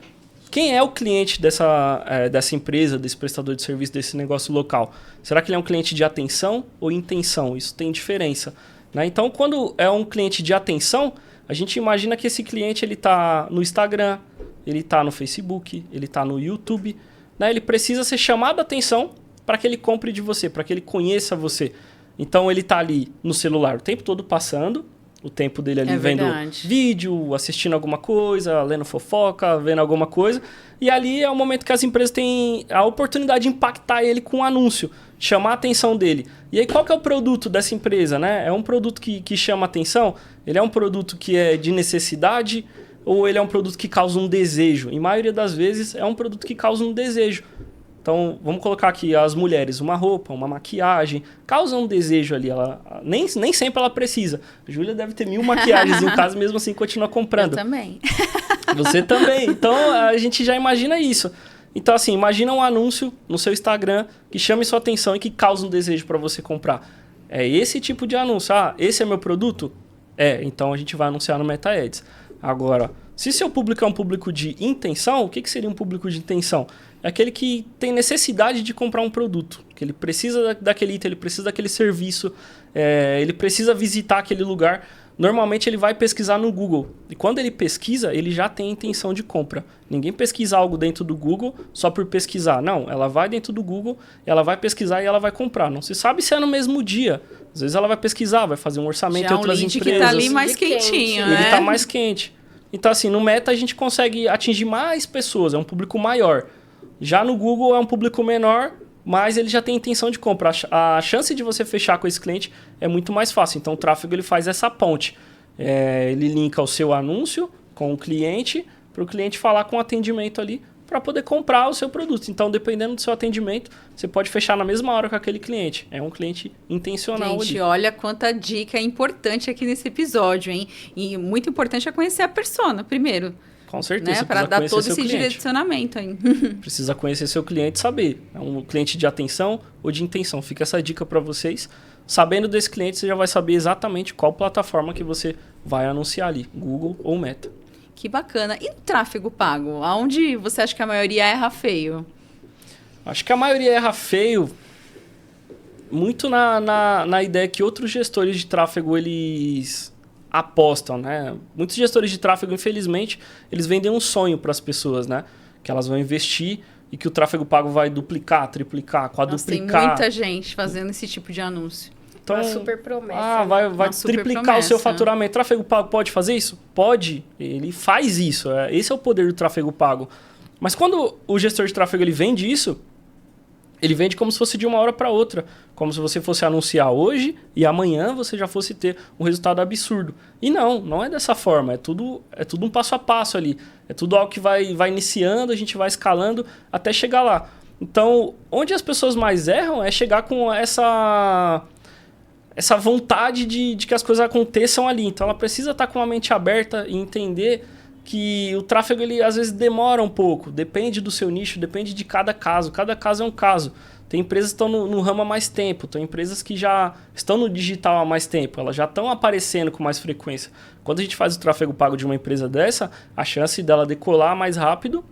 Quem é o cliente dessa empresa, desse prestador de serviço, desse negócio local? Será que ele é um cliente de atenção ou intenção? Isso tem diferença, né? Então, quando é um cliente de atenção, a gente imagina que esse cliente está no Instagram, ele está no Facebook, ele está no YouTube, né? Ele precisa ser chamado a atenção para que ele compre de você, para que ele conheça você. Então, ele está ali no celular o tempo todo passando, o tempo dele ali vendo vídeo, assistindo alguma coisa, lendo fofoca, vendo alguma coisa. E ali é o momento que as empresas têm a oportunidade de impactar ele com um anúncio, chamar a atenção dele. E aí qual que é o produto dessa empresa, né? É um produto que chama atenção? Ele é um produto que é de necessidade ou ele é um produto que causa um desejo? Em maioria das vezes é um produto que causa um desejo. Então, vamos colocar aqui as mulheres, uma roupa, uma maquiagem, causam um desejo ali. Nem sempre ela precisa. A Júlia deve ter 1000 maquiagens em casa, mesmo assim continua comprando. Eu também. Você também. Então, a gente já imagina isso. Então, assim, imagina um anúncio no seu Instagram que chame sua atenção e que causa um desejo para você comprar. É esse tipo de anúncio. Esse é meu produto? Então a gente vai anunciar no Meta Ads. Agora, se seu público é um público de intenção, o que seria um público de intenção? É aquele que tem necessidade de comprar um produto, que ele precisa daquele item, ele precisa daquele serviço, ele precisa visitar aquele lugar. Normalmente ele vai pesquisar no Google. E quando ele pesquisa, ele já tem a intenção de compra. Ninguém pesquisa algo dentro do Google só por pesquisar. Não, ela vai dentro do Google, ela vai pesquisar e ela vai comprar. Não se sabe se é no mesmo dia. Às vezes ela vai pesquisar, vai fazer um orçamento em outras empresas. Que tá ali mais quentinho, né? Ele tá mais quente. Então, assim, no Meta a gente consegue atingir mais pessoas, é um público maior. Já no Google é um público menor, mas ele já tem intenção de compra. A chance de você fechar com esse cliente é muito mais fácil. Então, o tráfego ele faz essa ponte. Ele linka o seu anúncio com o cliente, para o cliente falar com o atendimento ali, para poder comprar o seu produto. Então, dependendo do seu atendimento, você pode fechar na mesma hora com aquele cliente. É um cliente intencional. Gente, ali. Olha quanta dica importante aqui nesse episódio, hein? E muito importante é conhecer a persona primeiro. Com certeza. Né? Para dar todo esse direcionamento aí. Precisa conhecer seu cliente e saber. É um cliente de atenção ou de intenção. Fica essa dica para vocês. Sabendo desse cliente, você já vai saber exatamente qual plataforma que você vai anunciar ali, Google ou Meta. Que bacana. E no tráfego pago? Aonde você acha que a maioria erra feio? Acho que a maioria erra feio muito na ideia que outros gestores de tráfego, eles apostam, né? Muitos gestores de tráfego, infelizmente, eles vendem um sonho para as pessoas, né? Que elas vão investir e que o tráfego pago vai duplicar, triplicar, quadruplicar. Nossa, tem muita gente fazendo esse tipo de anúncio. Então, uma super promessa. Vai triplicar o seu faturamento. O tráfego pago pode fazer isso? Pode. Ele faz isso. Esse é o poder do tráfego pago. Mas quando o gestor de tráfego ele vende isso, ele vende como se fosse de uma hora para outra. Como se você fosse anunciar hoje e amanhã você já fosse ter um resultado absurdo. E não é dessa forma. É tudo um passo a passo ali. É tudo algo que vai iniciando, a gente vai escalando até chegar lá. Então, onde as pessoas mais erram é chegar com essa vontade de que as coisas aconteçam ali. Então, ela precisa estar com a mente aberta e entender que o tráfego, ele às vezes demora um pouco. Depende do seu nicho, depende de cada caso. Cada caso é um caso. Tem empresas que estão no ramo há mais tempo. Tem empresas que já estão no digital há mais tempo. Elas já estão aparecendo com mais frequência. Quando a gente faz o tráfego pago de uma empresa dessa, a chance dela decolar mais rápido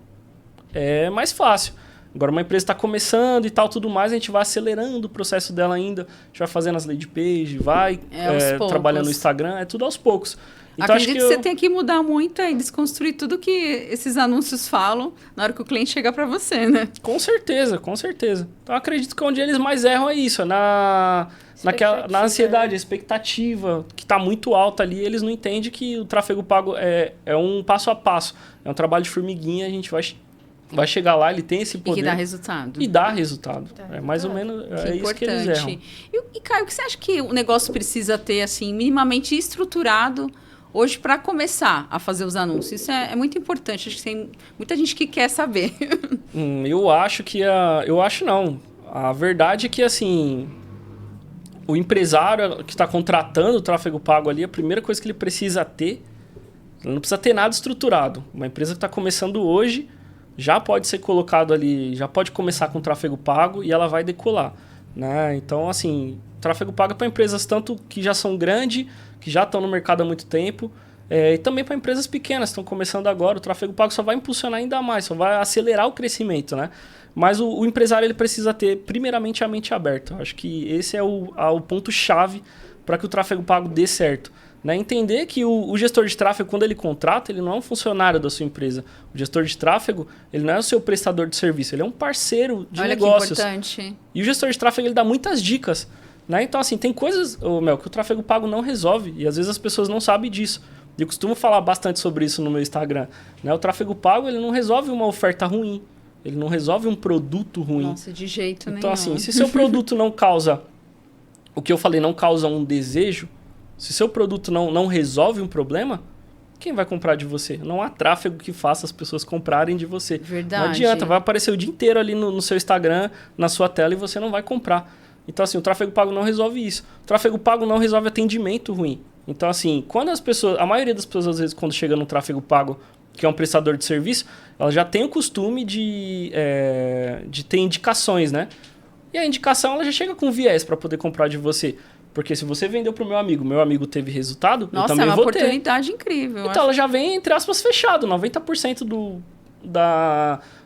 é mais fácil. Agora, uma empresa está começando e tal, tudo mais, a gente vai acelerando o processo dela ainda. A gente vai fazendo as lead page, vai trabalhando no Instagram, é tudo aos poucos. Então, acredito que você tem que mudar muito e desconstruir tudo que esses anúncios falam na hora que o cliente chegar para você, né? Com certeza, com certeza. Então, acredito que onde eles mais erram é isso, na ansiedade, a expectativa, que está muito alta ali. Eles não entendem que o tráfego pago é um passo a passo. É um trabalho de formiguinha, a gente vai chegar lá, ele tem esse poder. E que dá resultado. E dá resultado. É mais ou menos isso que eles erram. E Caio, o que você acha que o negócio precisa ter, assim, minimamente estruturado hoje para começar a fazer os anúncios? Isso é muito importante. Acho que tem muita gente que quer saber. Eu acho que... Eu acho não. A verdade é que, assim, o empresário que está contratando o tráfego pago ali, a primeira coisa que ele precisa ter, ele não precisa ter nada estruturado. Uma empresa que está começando hoje já pode ser colocado ali, já pode começar com tráfego pago e ela vai decolar, né? Então, assim, tráfego pago é para empresas tanto que já são grandes, que já estão no mercado há muito tempo, e também para empresas pequenas que estão começando agora. O tráfego pago só vai impulsionar ainda mais, só vai acelerar o crescimento, né? Mas o empresário ele precisa ter, primeiramente, a mente aberta. Eu acho que esse é o ponto-chave para que o tráfego pago dê certo. Né? Entender que o gestor de tráfego, quando ele contrata, ele não é um funcionário da sua empresa. O gestor de tráfego, ele não é o seu prestador de serviço, ele é um parceiro de negócios. Olha que importante. E o gestor de tráfego, ele dá muitas dicas. Né? Então, assim, tem coisas, Mel, que o tráfego pago não resolve. E às vezes as pessoas não sabem disso. E eu costumo falar bastante sobre isso no meu Instagram. Né? O tráfego pago, ele não resolve uma oferta ruim. Ele não resolve um produto ruim. Nossa, de jeito nenhum. Então, assim, se seu produto não causa... O que eu falei, não causa um desejo... Se seu produto não resolve um problema, quem vai comprar de você? Não há tráfego que faça as pessoas comprarem de você. Verdade. Não adianta, vai aparecer o dia inteiro ali no seu Instagram, na sua tela, e você não vai comprar. Então, assim, o tráfego pago não resolve isso. O tráfego pago não resolve atendimento ruim. Então, assim, quando as pessoas... A maioria das pessoas, às vezes, quando chega no tráfego pago, que é um prestador de serviço, ela já tem o costume de ter indicações, né? E a indicação, ela já chega com viés para poder comprar de você. Porque se você vendeu pro meu amigo teve resultado, eu também vou ter. Nossa, é uma oportunidade incrível. Então, ela já vem, entre aspas, fechado. 90%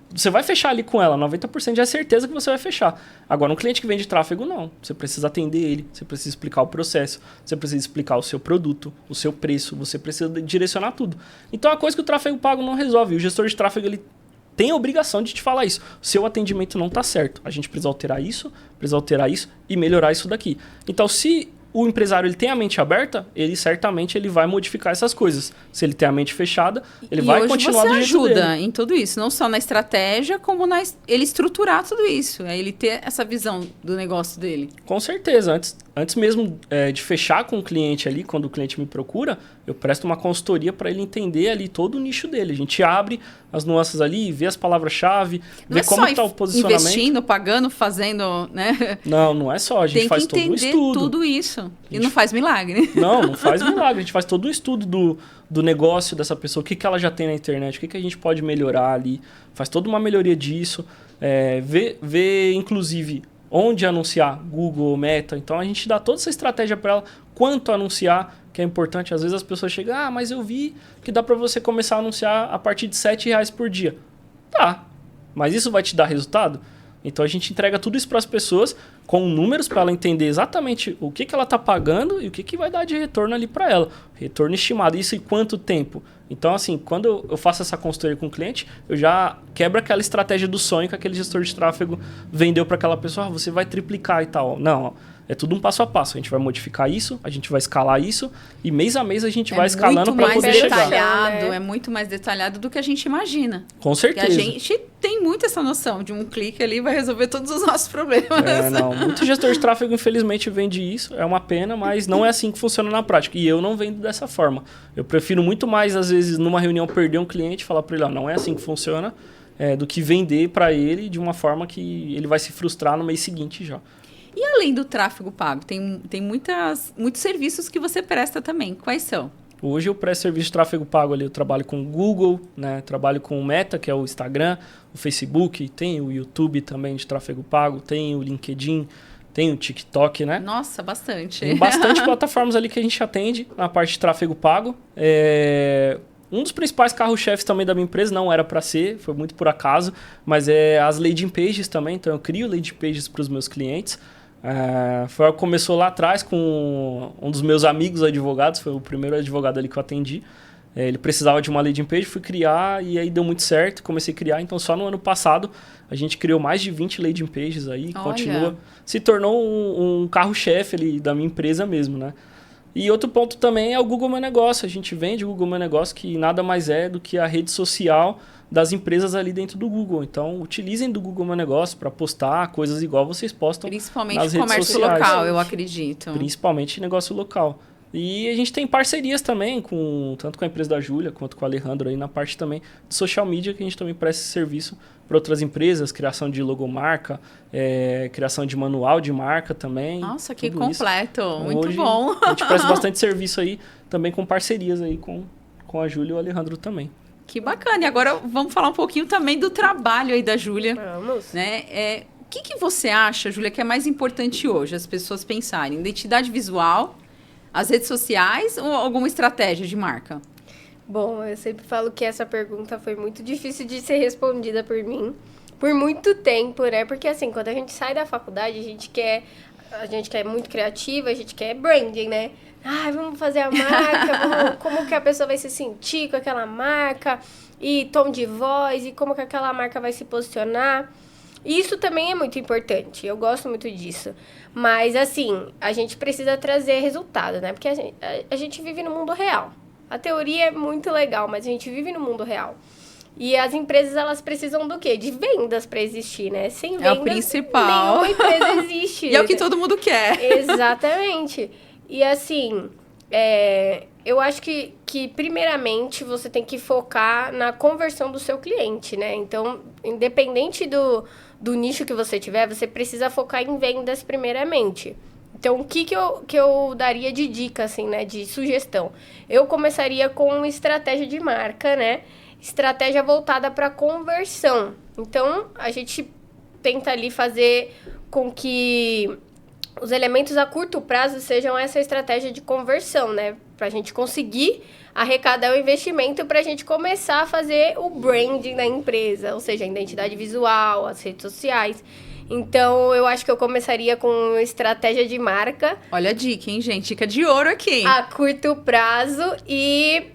você vai fechar ali com ela. 90% já é certeza que você vai fechar. Agora, um cliente que vende tráfego, não. Você precisa atender ele, você precisa explicar o processo, você precisa explicar o seu produto, o seu preço, você precisa direcionar tudo. Então, é uma coisa que o tráfego pago não resolve. O gestor de tráfego, ele tem a obrigação de te falar isso. Seu atendimento não está certo. A gente precisa alterar isso e melhorar isso daqui. Então, se o empresário ele tem a mente aberta, ele certamente vai modificar essas coisas. Se ele tem a mente fechada, ele vai continuar do jeito dele. Você ajuda em tudo isso, não só na estratégia, como ele estruturar tudo isso. É ele ter essa visão do negócio dele. Com certeza. Antes mesmo de fechar com o cliente ali, quando o cliente me procura, eu presto uma consultoria para ele entender ali todo o nicho dele. A gente abre as nuances ali, vê as palavras-chave, vê como está o posicionamento. Investindo, pagando, fazendo, né? Não é só. A gente faz todo um estudo. Tem que entender tudo isso. E não faz milagre. Não faz milagre. A gente faz todo um estudo do negócio dessa pessoa, o que ela já tem na internet, o que a gente pode melhorar ali. Faz toda uma melhoria disso. Vê inclusive, onde anunciar, Google, Meta. Então, a gente dá toda essa estratégia para ela, quanto anunciar, que é importante. Às vezes as pessoas chegam, mas eu vi que dá para você começar a anunciar a partir de R$7 por dia. Tá, mas isso vai te dar resultado? Então, a gente entrega tudo isso para as pessoas com números para ela entender exatamente o que ela está pagando e o que vai dar de retorno ali para ela. Retorno estimado. Isso em quanto tempo? Então, assim, quando eu faço essa consultoria com o cliente, eu já quebro aquela estratégia do sonho que aquele gestor de tráfego vendeu para aquela pessoa. Você vai triplicar e tal. Não, é tudo um passo a passo. A gente vai modificar isso, a gente vai escalar isso e mês a mês a gente vai escalando para poder chegar. É muito mais detalhado do que a gente imagina. Com certeza. Porque a gente tem muito essa noção de um clique ali vai resolver todos os nossos problemas. Muito gestor de tráfego, infelizmente, vende isso. É uma pena, mas não é assim que funciona na prática. E eu não vendo dessa forma. Eu prefiro muito mais, às vezes, numa reunião, perder um cliente e falar para ele, não é assim que funciona, do que vender para ele de uma forma que ele vai se frustrar no mês seguinte já. E além do tráfego pago, tem muitos serviços que você presta também. Quais são? Hoje eu presto serviço de tráfego pago ali. Eu trabalho com o Google, né? Trabalho com o Meta, que é o Instagram, o Facebook, tem o YouTube também de tráfego pago, tem o LinkedIn, tem o TikTok, né? Nossa, bastante. Tem bastante plataformas ali que a gente atende na parte de tráfego pago. Um dos principais carro-chefes também da minha empresa, não era para ser, foi muito por acaso, mas é as landing pages também. Então eu crio landing pages para os meus clientes. Foi algo que começou lá atrás com um dos meus amigos advogados, foi o primeiro advogado ali que eu atendi. Ele precisava de uma landing page, fui criar e aí deu muito certo, comecei a criar. Então só no ano passado a gente criou mais de 20 landing pages aí, continua. Se tornou um carro-chefe ali da minha empresa mesmo, né? E outro ponto também é o Google Meu Negócio. A gente vende o Google Meu Negócio, que nada mais é do que a rede social das empresas ali dentro do Google. Então, utilizem do Google Meu Negócio para postar coisas igual vocês postam nas redes sociais. Principalmente comércio local, eu acredito. Principalmente negócio local. E a gente tem parcerias também, tanto com a empresa da Júlia quanto com o Alejandro, aí na parte também de social media, que a gente também presta esse serviço para outras empresas, criação de logomarca, criação de manual de marca também. Nossa, que completo, muito hoje, bom. A gente presta bastante serviço aí, também com parcerias aí com a Júlia e o Alejandro também. Que bacana. E agora vamos falar um pouquinho também do trabalho aí da Júlia. Vamos. Né? O que você acha, Júlia, que é mais importante hoje, as pessoas pensarem? Identidade visual, as redes sociais ou alguma estratégia de marca? Bom, eu sempre falo que essa pergunta foi muito difícil de ser respondida por mim por muito tempo, né? Porque assim, quando a gente sai da faculdade, a gente quer muito criativa, a gente quer branding, né? Vamos fazer a marca, como que a pessoa vai se sentir com aquela marca, e tom de voz, e como que aquela marca vai se posicionar. E isso também é muito importante, eu gosto muito disso. Mas, assim, a gente precisa trazer resultado, né? Porque a gente vive no mundo real. A teoria é muito legal, mas a gente vive no mundo real. E as empresas, elas precisam do quê? De vendas para existir, né? Sem vendas, é o principal. Nenhuma empresa existe. E é o que todo mundo quer. Exatamente. E assim, eu acho que primeiramente você tem que focar na conversão do seu cliente, né? Então, independente do nicho que você tiver, você precisa focar em vendas primeiramente. Então, o que eu daria de dica, assim, né? De sugestão? Eu começaria com estratégia de marca, né? Estratégia voltada para conversão. Então, a gente tenta ali fazer com que os elementos a curto prazo sejam essa estratégia de conversão, né? Para a gente conseguir arrecadar o investimento para a gente começar a fazer o branding da empresa, ou seja, a identidade visual, as redes sociais. Então, eu acho que eu começaria com estratégia de marca. Olha a dica, hein, gente? Dica de ouro aqui. A curto prazo e,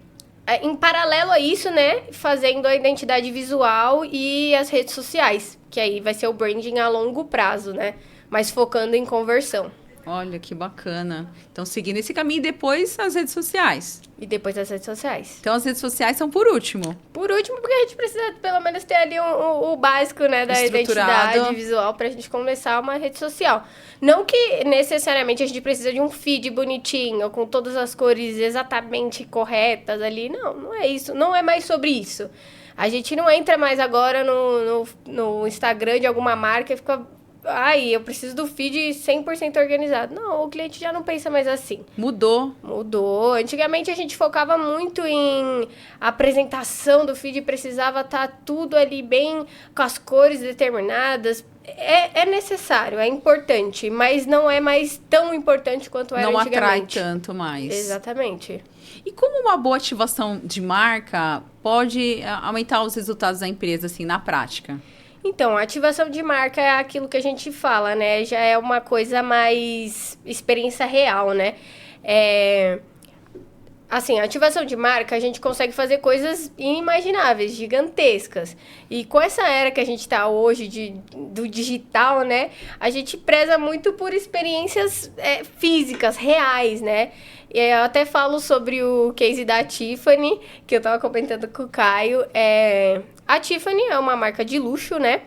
em paralelo a isso, né, fazendo a identidade visual e as redes sociais, que aí vai ser o branding a longo prazo, né? Mas focando em conversão. Olha, que bacana. Então, seguindo esse caminho e depois as redes sociais. E depois as redes sociais. Então, as redes sociais são por último. Por último, porque a gente precisa, pelo menos, ter ali o básico, né, da identidade visual pra gente começar uma rede social. Não que, necessariamente, a gente precisa de um feed bonitinho, com todas as cores exatamente corretas ali. Não é isso. Não é mais sobre isso. A gente não entra mais agora no Instagram de alguma marca e fica eu preciso do feed 100% organizado. Não, o cliente já não pensa mais assim. Mudou. Antigamente a gente focava muito em apresentação do feed, precisava estar tudo ali bem com as cores determinadas. É necessário, é importante, mas não é mais tão importante quanto era antigamente. Não atrai tanto mais. Exatamente. E como uma boa ativação de marca pode aumentar os resultados da empresa, assim, na prática? Então, a ativação de marca é aquilo que a gente fala, né? Já é uma coisa mais experiência real, né? Assim, a ativação de marca, a gente consegue fazer coisas inimagináveis, gigantescas. E com essa era que a gente está hoje do digital, né? A gente preza muito por experiências físicas, reais, né? E eu até falo sobre o case da Tiffany, que eu estava comentando com o Caio. A Tiffany é uma marca de luxo, né?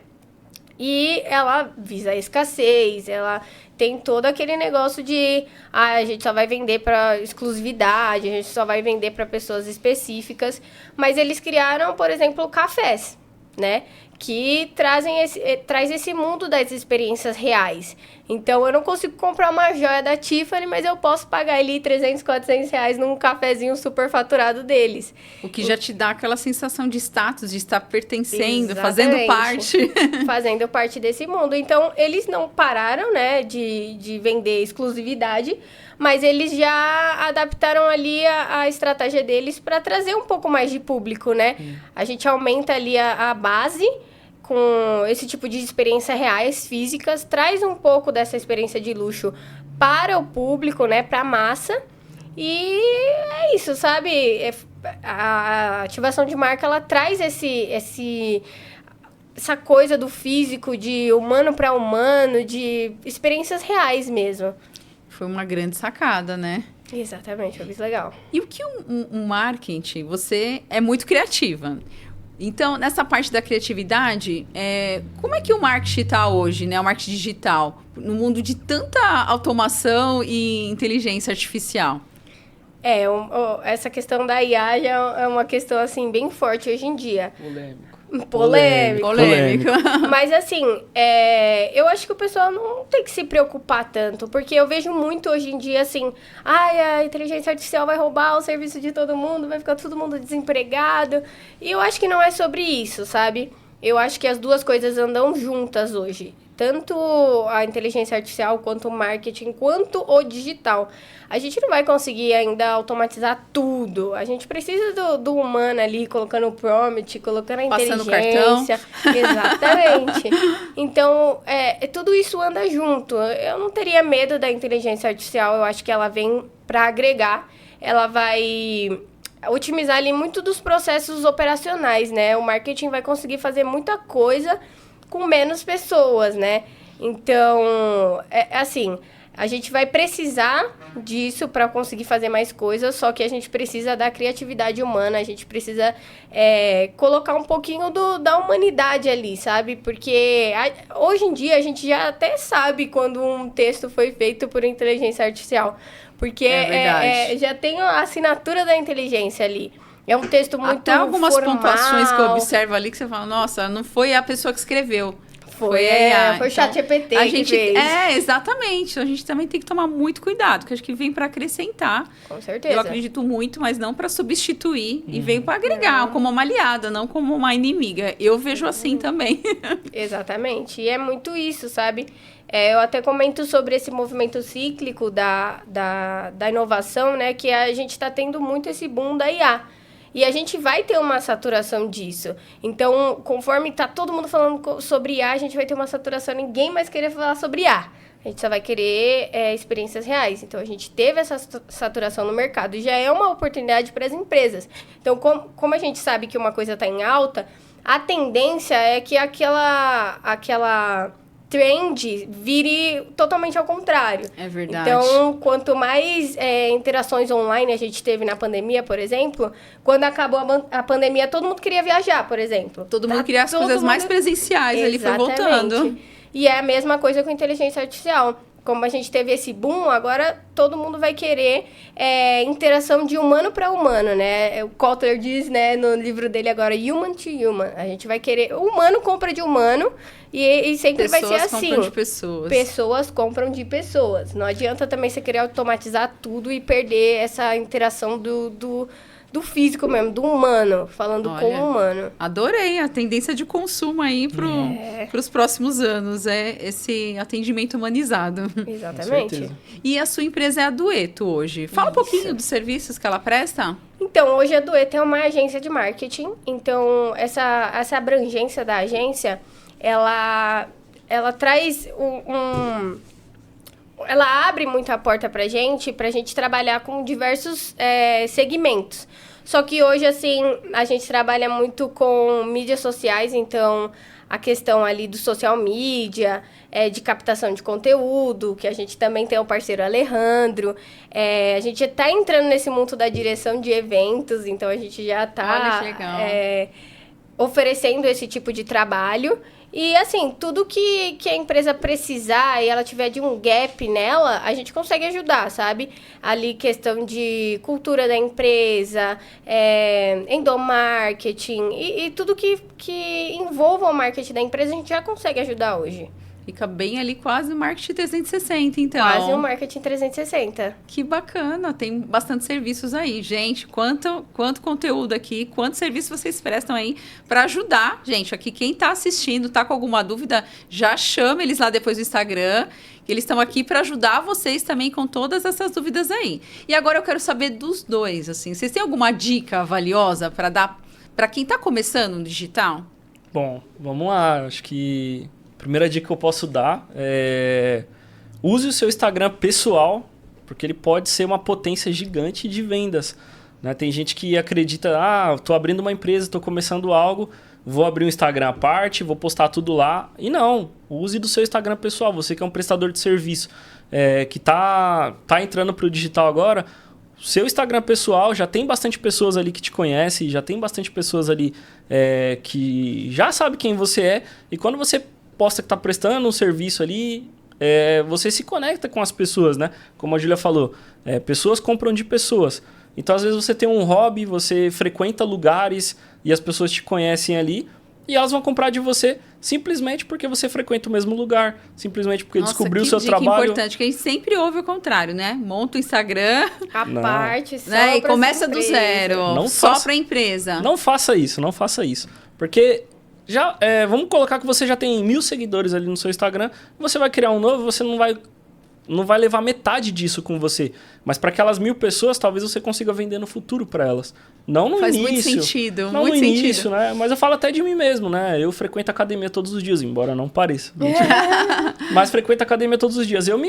E ela visa a escassez, ela tem todo aquele negócio de a gente só vai vender para exclusividade, a gente só vai vender para pessoas específicas. Mas eles criaram, por exemplo, cafés, né? Que traz esse mundo das experiências reais. Então, eu não consigo comprar uma joia da Tiffany, mas eu posso pagar ali 300, 400 reais num cafezinho super faturado deles. O que já te dá aquela sensação de status, de estar pertencendo, Exatamente. fazendo parte. Fazendo parte desse mundo. Então, eles não pararam, né, de vender exclusividade, mas eles já adaptaram ali a estratégia deles para trazer um pouco mais de público, né? A gente aumenta ali a base com esse tipo de experiência reais, físicas, traz um pouco dessa experiência de luxo para o público, né, para a massa. E é isso, sabe? A ativação de marca, ela traz essa coisa do físico, de humano para humano, de experiências reais mesmo. Foi uma grande sacada, né? Exatamente, foi muito legal. E o que um marketing, você é muito criativa. Então, nessa parte da criatividade, como é que o marketing está hoje, né? O marketing digital, no mundo de tanta automação e inteligência artificial? Essa questão da IA já é uma questão, assim, bem forte hoje em dia. Polêmico. Mas, assim, eu acho que o pessoal não tem que se preocupar tanto, porque eu vejo muito hoje em dia, assim, a inteligência artificial vai roubar o serviço de todo mundo, vai ficar todo mundo desempregado. E eu acho que não é sobre isso, sabe? Eu acho que as duas coisas andam juntas hoje. Tanto a inteligência artificial, quanto o marketing, quanto o digital. A gente não vai conseguir ainda automatizar tudo. A gente precisa do humano ali, colocando o prompt, colocando a passando inteligência. Cartão. Exatamente. Então, tudo isso anda junto. Eu não teria medo da inteligência artificial. Eu acho que ela vem para agregar. Ela vai otimizar ali muito dos processos operacionais, né? O marketing vai conseguir fazer muita coisa com menos pessoas, né? Então, assim, a gente vai precisar disso para conseguir fazer mais coisas, só que a gente precisa da criatividade humana, a gente precisa colocar um pouquinho da humanidade ali, sabe? Porque hoje em dia a gente já até sabe quando um texto foi feito por inteligência artificial, porque já tem a assinatura da inteligência ali. É um texto muito até algumas formal. Pontuações que eu observo ali que você fala, nossa, não foi a pessoa que escreveu. Foi o ChatGPT que fez. Exatamente. Então, a gente também tem que tomar muito cuidado, porque acho que vem para acrescentar. Com certeza. Eu acredito muito, mas não para substituir. E veio para agregar, como uma aliada, não como uma inimiga. Eu vejo assim também. Exatamente. E é muito isso, sabe? Eu até comento sobre esse movimento cíclico da inovação, né? Que a gente está tendo muito esse boom da IA. E a gente vai ter uma saturação disso. Então, conforme tá todo mundo falando sobre IA, a gente vai ter uma saturação. Ninguém mais querer falar sobre IA. A gente só vai querer experiências reais. Então, a gente teve essa saturação no mercado. E já é uma oportunidade para as empresas. Então, como a gente sabe que uma coisa está em alta, a tendência é que aquela trend vire totalmente ao contrário. É verdade. Então, quanto mais interações online a gente teve na pandemia, por exemplo, quando acabou a pandemia, todo mundo queria viajar, por exemplo. Todo mundo queria as coisas mais presenciais. Exatamente. Ali foi voltando. E é a mesma coisa com inteligência artificial. como a gente teve esse boom, agora todo mundo vai querer interação de humano para humano, né? O Kotler diz, né, no livro dele agora, human to human. A gente vai querer... O humano compra de humano e sempre pessoas vai ser assim. Pessoas compram de pessoas. Pessoas compram de pessoas. Não adianta também você querer automatizar tudo e perder essa interação do físico mesmo, do humano, falando com o humano. Adorei a tendência de consumo aí para os próximos anos, esse atendimento humanizado. Exatamente. E a sua empresa é a Dueto hoje. Fala um pouquinho dos serviços que ela presta. Então, hoje a Dueto é uma agência de marketing. Então, essa abrangência da agência, ela traz ela abre muito a porta pra gente trabalhar com diversos segmentos. Só que hoje, assim, a gente trabalha muito com mídias sociais, então a questão ali do social media, de captação de conteúdo, que a gente também tem o parceiro Alejandro. A gente está entrando nesse mundo da direção de eventos, então a gente já está oferecendo esse tipo de trabalho. E, assim, tudo que a empresa precisar e ela tiver de um gap nela, a gente consegue ajudar, sabe? Ali, questão de cultura da empresa, endomarketing e tudo que envolva o marketing da empresa, a gente já consegue ajudar hoje. Fica bem ali quase o marketing 360, então. Quase o marketing 360. Que bacana, tem bastante serviços aí. Gente, quanto conteúdo aqui, quanto serviço vocês prestam aí para ajudar. Gente, aqui quem tá assistindo, tá com alguma dúvida, já chama eles lá depois do Instagram, que eles estão aqui para ajudar vocês também com todas essas dúvidas aí. E agora eu quero saber dos dois, assim, vocês têm alguma dica valiosa para dar para quem tá começando no digital? Bom, vamos lá, acho que... Primeira dica que eu posso dar é use o seu Instagram pessoal, porque ele pode ser uma potência gigante de vendas. Né? Tem gente que acredita, estou abrindo uma empresa, estou começando algo, vou abrir um Instagram à parte, vou postar tudo lá. E não, use do seu Instagram pessoal. Você que é um prestador de serviço, que tá entrando para o digital agora, seu Instagram pessoal já tem bastante pessoas ali que te conhecem, já tem bastante pessoas ali que já sabe quem você é. E quando você posta que está prestando um serviço ali, você se conecta com as pessoas, né? Como a Júlia falou, pessoas compram de pessoas. Então, às vezes, você tem um hobby, você frequenta lugares e as pessoas te conhecem ali e elas vão comprar de você simplesmente porque você frequenta o mesmo lugar, simplesmente porque descobriu o seu trabalho. Nossa, que importante, que a gente sempre ouve o contrário, né? Monta o Instagram... A parte só e começa do zero, só para a empresa. Não faça isso, não faça isso. Porque... vamos colocar que você já tem 1.000 seguidores ali no seu Instagram, você vai criar um novo, você não vai levar metade disso com você. Mas para aquelas 1.000 pessoas, talvez você consiga vender no futuro para elas. Não no início. Faz muito sentido, não muito no sentido. Início, né? Mas eu falo até de mim mesmo, né? Eu frequento academia todos os dias, embora não pareça. Mas frequento academia todos os dias. Eu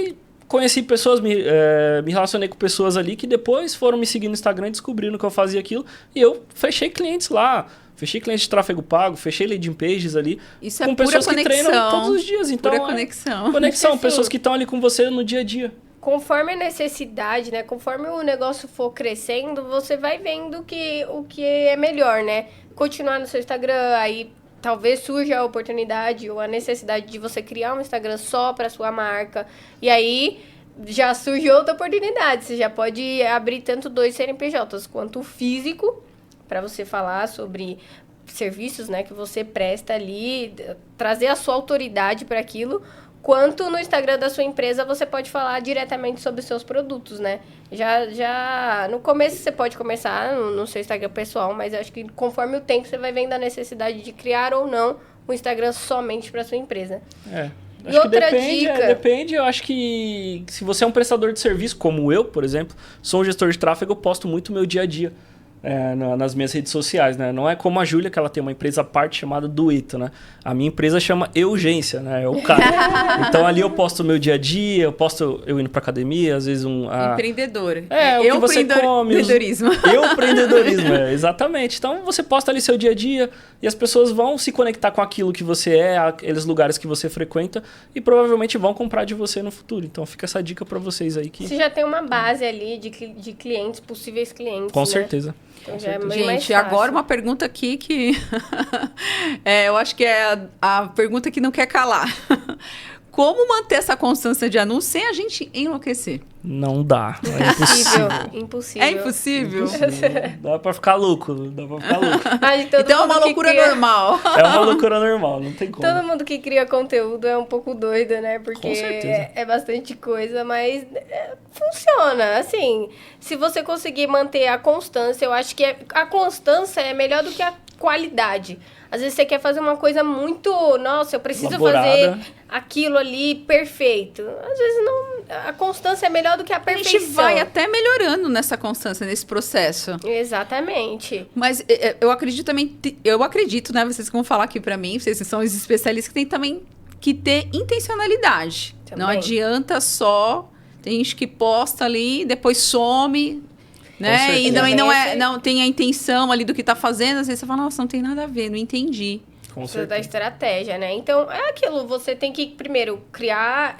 conheci pessoas, me relacionei com pessoas ali que depois foram me seguir no Instagram e descobriram que eu fazia aquilo. E eu fechei clientes lá. Fechei cliente de tráfego pago, fechei landing pages ali. Isso é com pura pessoas conexão. Que treinam todos os dias. Então, pura conexão. Conexão, pessoas que estão ali com você no dia a dia. Conforme a necessidade, né? Conforme o negócio for crescendo, você vai vendo o que é melhor, né? Continuar no seu Instagram, aí talvez surja a oportunidade ou a necessidade de você criar um Instagram só para sua marca. E aí já surge outra oportunidade. Você já pode abrir tanto 2 CNPJs quanto o físico, para você falar sobre serviços, né, que você presta ali, trazer a sua autoridade para aquilo, quanto no Instagram da sua empresa você pode falar diretamente sobre os seus produtos, né? Já no começo você pode começar no seu Instagram pessoal, mas eu acho que conforme o tempo você vai vendo a necessidade de criar ou não um Instagram somente para sua empresa. Acho que depende, eu acho que se você é um prestador de serviço, como eu, por exemplo, sou um gestor de tráfego, eu posto muito meu dia a dia. Nas minhas redes sociais, né? Não é como a Júlia, que ela tem uma empresa à parte chamada Dueto, né? A minha empresa chama Eugência, né? É o cara. Então, ali eu posto o meu dia a dia, eu indo pra academia, às vezes Empreendedor. O que você come. Empreendedorismo. Empreendedorismo, exatamente. Então, você posta ali seu dia a dia e as pessoas vão se conectar com aquilo que você aqueles lugares que você frequenta e provavelmente vão comprar de você no futuro. Então, fica essa dica pra vocês aí. Você já tem uma base ali de clientes, possíveis clientes, Com certeza. Então já Gente, agora uma pergunta aqui que eu acho que é a pergunta que não quer calar. como manter essa constância de anúncio sem a gente enlouquecer? Não dá. É impossível. Impossível. É impossível? Dá pra ficar louco. Então é uma loucura normal. É uma loucura normal, não tem como. Todo mundo que cria conteúdo é um pouco doido, né? Porque é bastante coisa, mas funciona. Assim, se você conseguir manter a constância, eu acho que a constância é melhor do que a qualidade. Às vezes você quer fazer uma coisa muito... Nossa, eu preciso fazer aquilo ali perfeito. Às vezes não... A constância é melhor do que a perfeição. A gente vai até melhorando nessa constância, nesse processo. Exatamente. Mas eu acredito também... Eu acredito, né? Vocês vão falar aqui pra mim, vocês são os especialistas que tem também que ter intencionalidade. Também. Não adianta só... Tem gente que posta ali, depois some... Né? E não tem a intenção ali do que tá fazendo, às vezes você fala, nossa, não tem nada a ver, não entendi. Precisa da estratégia, né? Então, é aquilo, você tem que, primeiro, criar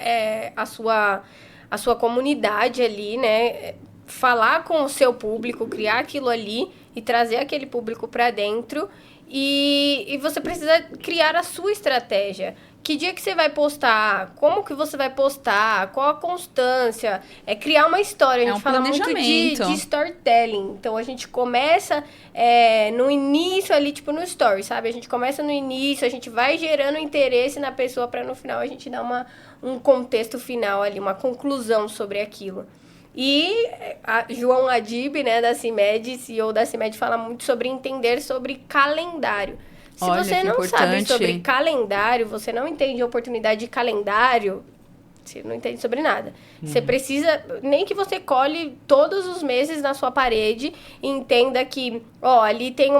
a sua comunidade ali, né? Falar com o seu público, criar aquilo ali e trazer aquele público para dentro. E você precisa criar a sua estratégia. Que dia que você vai postar? Como que você vai postar? Qual a constância? É criar uma história. A gente fala muito de storytelling. Então, a gente começa no início ali, tipo no story, sabe? A gente começa no início, a gente vai gerando interesse na pessoa para no final a gente dar um contexto final ali, uma conclusão sobre aquilo. E João Adib, né, da CIMED, CEO da CIMED, fala muito sobre entender sobre calendário. Se você não sabe sobre calendário, você não entende a oportunidade de calendário, você não entende sobre nada. Você precisa, nem que você colhe todos os meses na sua parede e entenda que, ali tem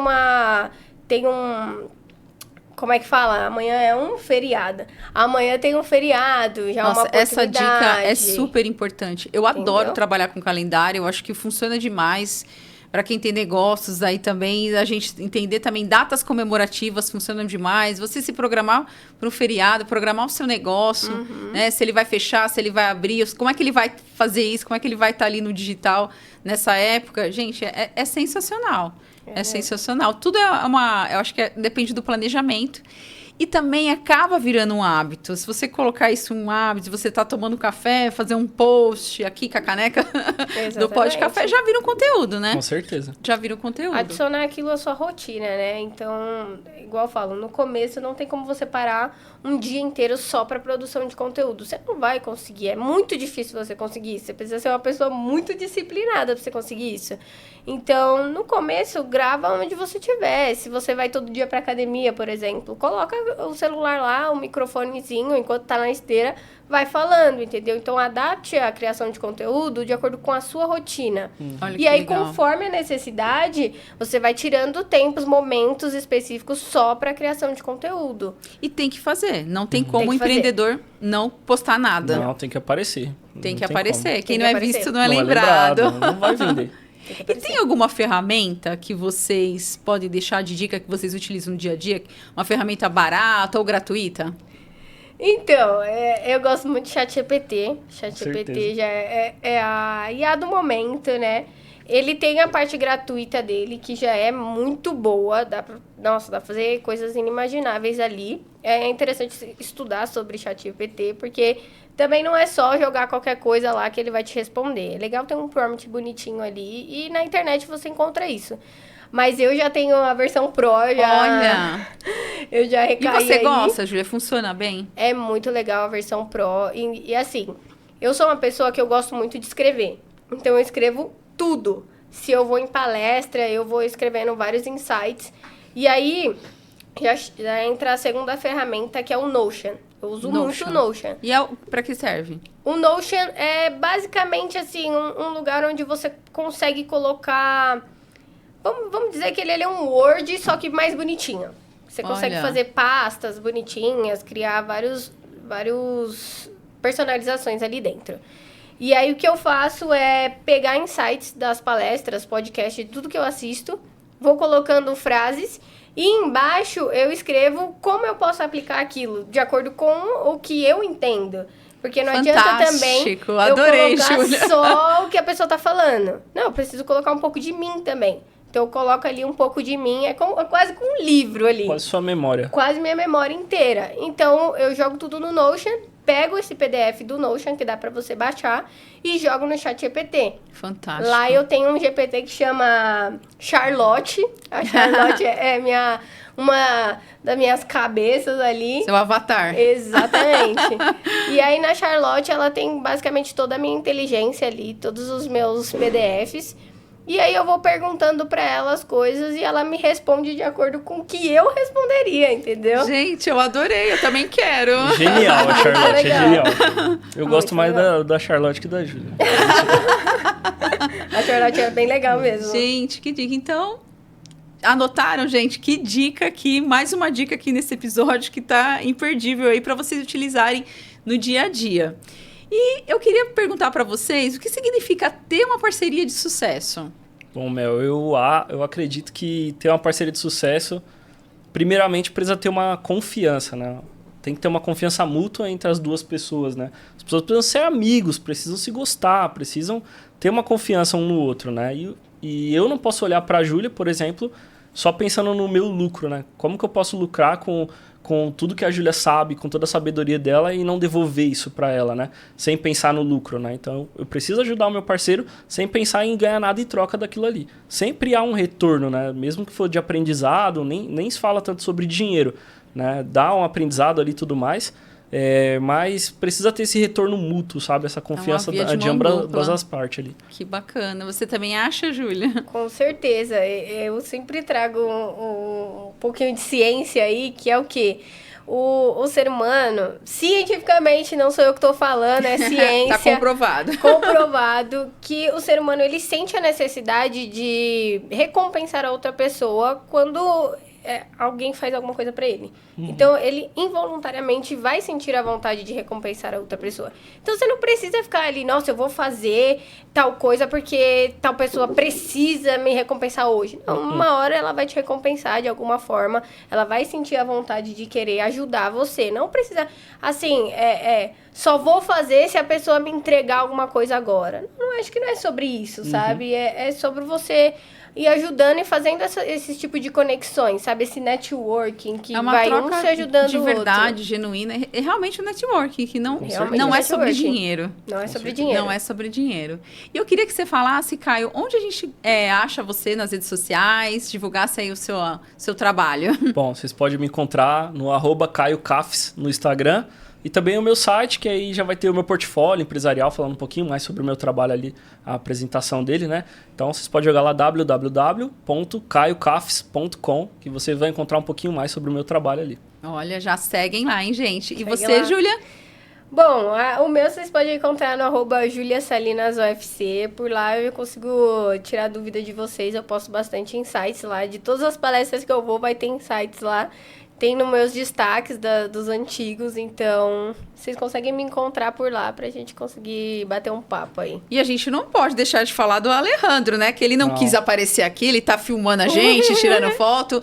como é que fala? Amanhã é um feriado. Amanhã tem um feriado, já é uma oportunidade. Essa dica é super importante. Eu adoro trabalhar com calendário, eu acho que funciona demais. Para quem tem negócios aí também, a gente entender também datas comemorativas funcionam demais. Você se programar para um feriado, programar o seu negócio, né? Se ele vai fechar, se ele vai abrir, como é que ele vai fazer isso, como é que ele vai estar ali no digital nessa época. Gente, é sensacional. É sensacional. Tudo eu acho que depende do planejamento. E também acaba virando um hábito. Se você colocar isso um hábito, você tá tomando café, fazer um post aqui com a caneca do Pó de Café, já vira um conteúdo, né? Com certeza. Já vira um conteúdo. Adicionar aquilo à sua rotina, né? Então, igual eu falo, no começo não tem como você parar um dia inteiro só para produção de conteúdo. Você não vai conseguir. É muito difícil você conseguir isso. Você precisa ser uma pessoa muito disciplinada para você conseguir isso. Então, no começo, grava onde você estiver. Se você vai todo dia pra academia, por exemplo, coloca o celular lá, o microfonezinho, enquanto tá na esteira, vai falando, entendeu? Então, adapte a criação de conteúdo de acordo com a sua rotina. E aí, legal. Conforme a necessidade, você vai tirando tempos, momentos específicos só pra criação de conteúdo. E tem que fazer. Não tem como o empreendedor não postar nada. Não, tem que aparecer. Tem que aparecer. Quem não é visto não é lembrado. Não vai vender. E tem alguma ferramenta que vocês podem deixar de dica que vocês utilizam no dia a dia? Uma ferramenta barata ou gratuita? Então, eu gosto muito de ChatGPT. ChatGPT já é a IA do momento, né? Ele tem a parte gratuita dele, que já é muito boa. Dá pra fazer coisas inimagináveis ali. É interessante estudar sobre ChatGPT, porque também não é só jogar qualquer coisa lá que ele vai te responder. É legal ter um prompt bonitinho ali. E na internet você encontra isso. Mas eu já tenho a versão Pro, Olha! Eu já recaí. E você gosta, Júlia? Funciona bem? É muito legal a versão Pro. E assim, eu sou uma pessoa que eu gosto muito de escrever. Então eu escrevo tudo. Se eu vou em palestra, eu vou escrevendo vários insights. E aí, já entra a segunda ferramenta, que é o Notion. Eu uso muito o Notion. E para que serve? O Notion é basicamente assim, um lugar onde você consegue colocar... Vamos dizer que ele é um Word, só que mais bonitinho. Você consegue fazer pastas bonitinhas, criar vários personalizações ali dentro. E aí o que eu faço é pegar insights das palestras, podcasts, de tudo que eu assisto, vou colocando frases e embaixo eu escrevo como eu posso aplicar aquilo, de acordo com o que eu entendo. Porque não adianta também eu colocar Júlia. só o que a pessoa tá falando. Não, eu preciso colocar um pouco de mim também. Então, eu coloco ali um pouco de mim, é quase com um livro ali. Quase sua memória. Quase minha memória inteira. Então, eu jogo tudo no Notion, pego esse PDF do Notion, que dá para você baixar, e jogo no ChatGPT. Fantástico. Lá eu tenho um GPT que chama Charlotte. A Charlotte é uma das minhas cabeças ali. Seu avatar. Exatamente. E aí, na Charlotte, ela tem basicamente toda a minha inteligência ali, todos os meus PDFs. E aí eu vou perguntando pra ela as coisas e ela me responde de acordo com o que eu responderia, entendeu? Gente, eu adorei, eu também quero. Genial, a Charlotte, é genial. Eu gosto mais legal. da Charlotte que da Júlia. A Charlotte é bem legal mesmo. Gente, que dica. Então, anotaram, gente? Que dica aqui, mais uma dica aqui nesse episódio que tá imperdível aí pra vocês utilizarem no dia a dia. E eu queria perguntar para vocês o que significa ter uma parceria de sucesso. Bom, Mel, eu acredito que ter uma parceria de sucesso, primeiramente, precisa ter uma confiança, né? Tem que ter uma confiança mútua entre as duas pessoas, né? As pessoas precisam ser amigos, precisam se gostar, precisam ter uma confiança um no outro, né? E eu não posso olhar para a Júlia, por exemplo, só pensando no meu lucro, né? Como que eu posso lucrar com tudo que a Júlia sabe, com toda a sabedoria dela e não devolver isso para ela, né? Sem pensar no lucro, né? Então, eu preciso ajudar o meu parceiro sem pensar em ganhar nada em troca daquilo ali. Sempre há um retorno, né? Mesmo que for de aprendizado, nem se fala tanto sobre dinheiro, né? Dá um aprendizado ali e tudo mais, mas precisa ter esse retorno mútuo, sabe? Essa confiança de ambas as partes ali. Que bacana. Você também acha, Júlia? Com certeza. Eu sempre trago um pouquinho de ciência aí, que é o quê? O ser humano, cientificamente, não sou eu que estou falando, é ciência. Tá comprovado. Comprovado que o ser humano, ele sente a necessidade de recompensar a outra pessoa quando alguém faz alguma coisa pra ele. Então, ele involuntariamente vai sentir a vontade de recompensar a outra pessoa. Então, você não precisa ficar ali, nossa, eu vou fazer tal coisa porque tal pessoa precisa me recompensar hoje. Não, uma hora ela vai te recompensar de alguma forma, ela vai sentir a vontade de querer ajudar você. Não precisa, assim, só vou fazer se a pessoa me entregar alguma coisa agora. Não, acho que não é sobre isso, sabe? É sobre você ir ajudando e fazendo esse tipo de conexões, sabe? Esse networking que vai um se ajudando de o outro. verdade, genuína. É realmente um networking que não é sobre dinheiro. Não é sobre dinheiro. Não é sobre dinheiro. E eu queria que você falasse, Caio, onde a gente acha você nas redes sociais, divulgasse aí o seu trabalho. Bom, vocês podem me encontrar no @CaioCafes no Instagram. E também o meu site, que aí já vai ter o meu portfólio empresarial, falando um pouquinho mais sobre o meu trabalho ali, a apresentação dele, né? Então, vocês podem jogar lá www.caiocafes.com, que você vai encontrar um pouquinho mais sobre o meu trabalho ali. Olha, já seguem lá, hein, gente? E Segue você, lá. Júlia? Bom, o meu vocês podem encontrar no @JuliaSalinasOFC. Por lá eu consigo tirar dúvida de vocês. Eu posto bastante insights lá. De todas as palestras que eu vou, vai ter insights lá. Tem nos meus destaques dos antigos, então vocês conseguem me encontrar por lá pra gente conseguir bater um papo aí. E a gente não pode deixar de falar do Alejandro, né? Que ele não quis aparecer aqui, ele tá filmando a gente, tirando foto.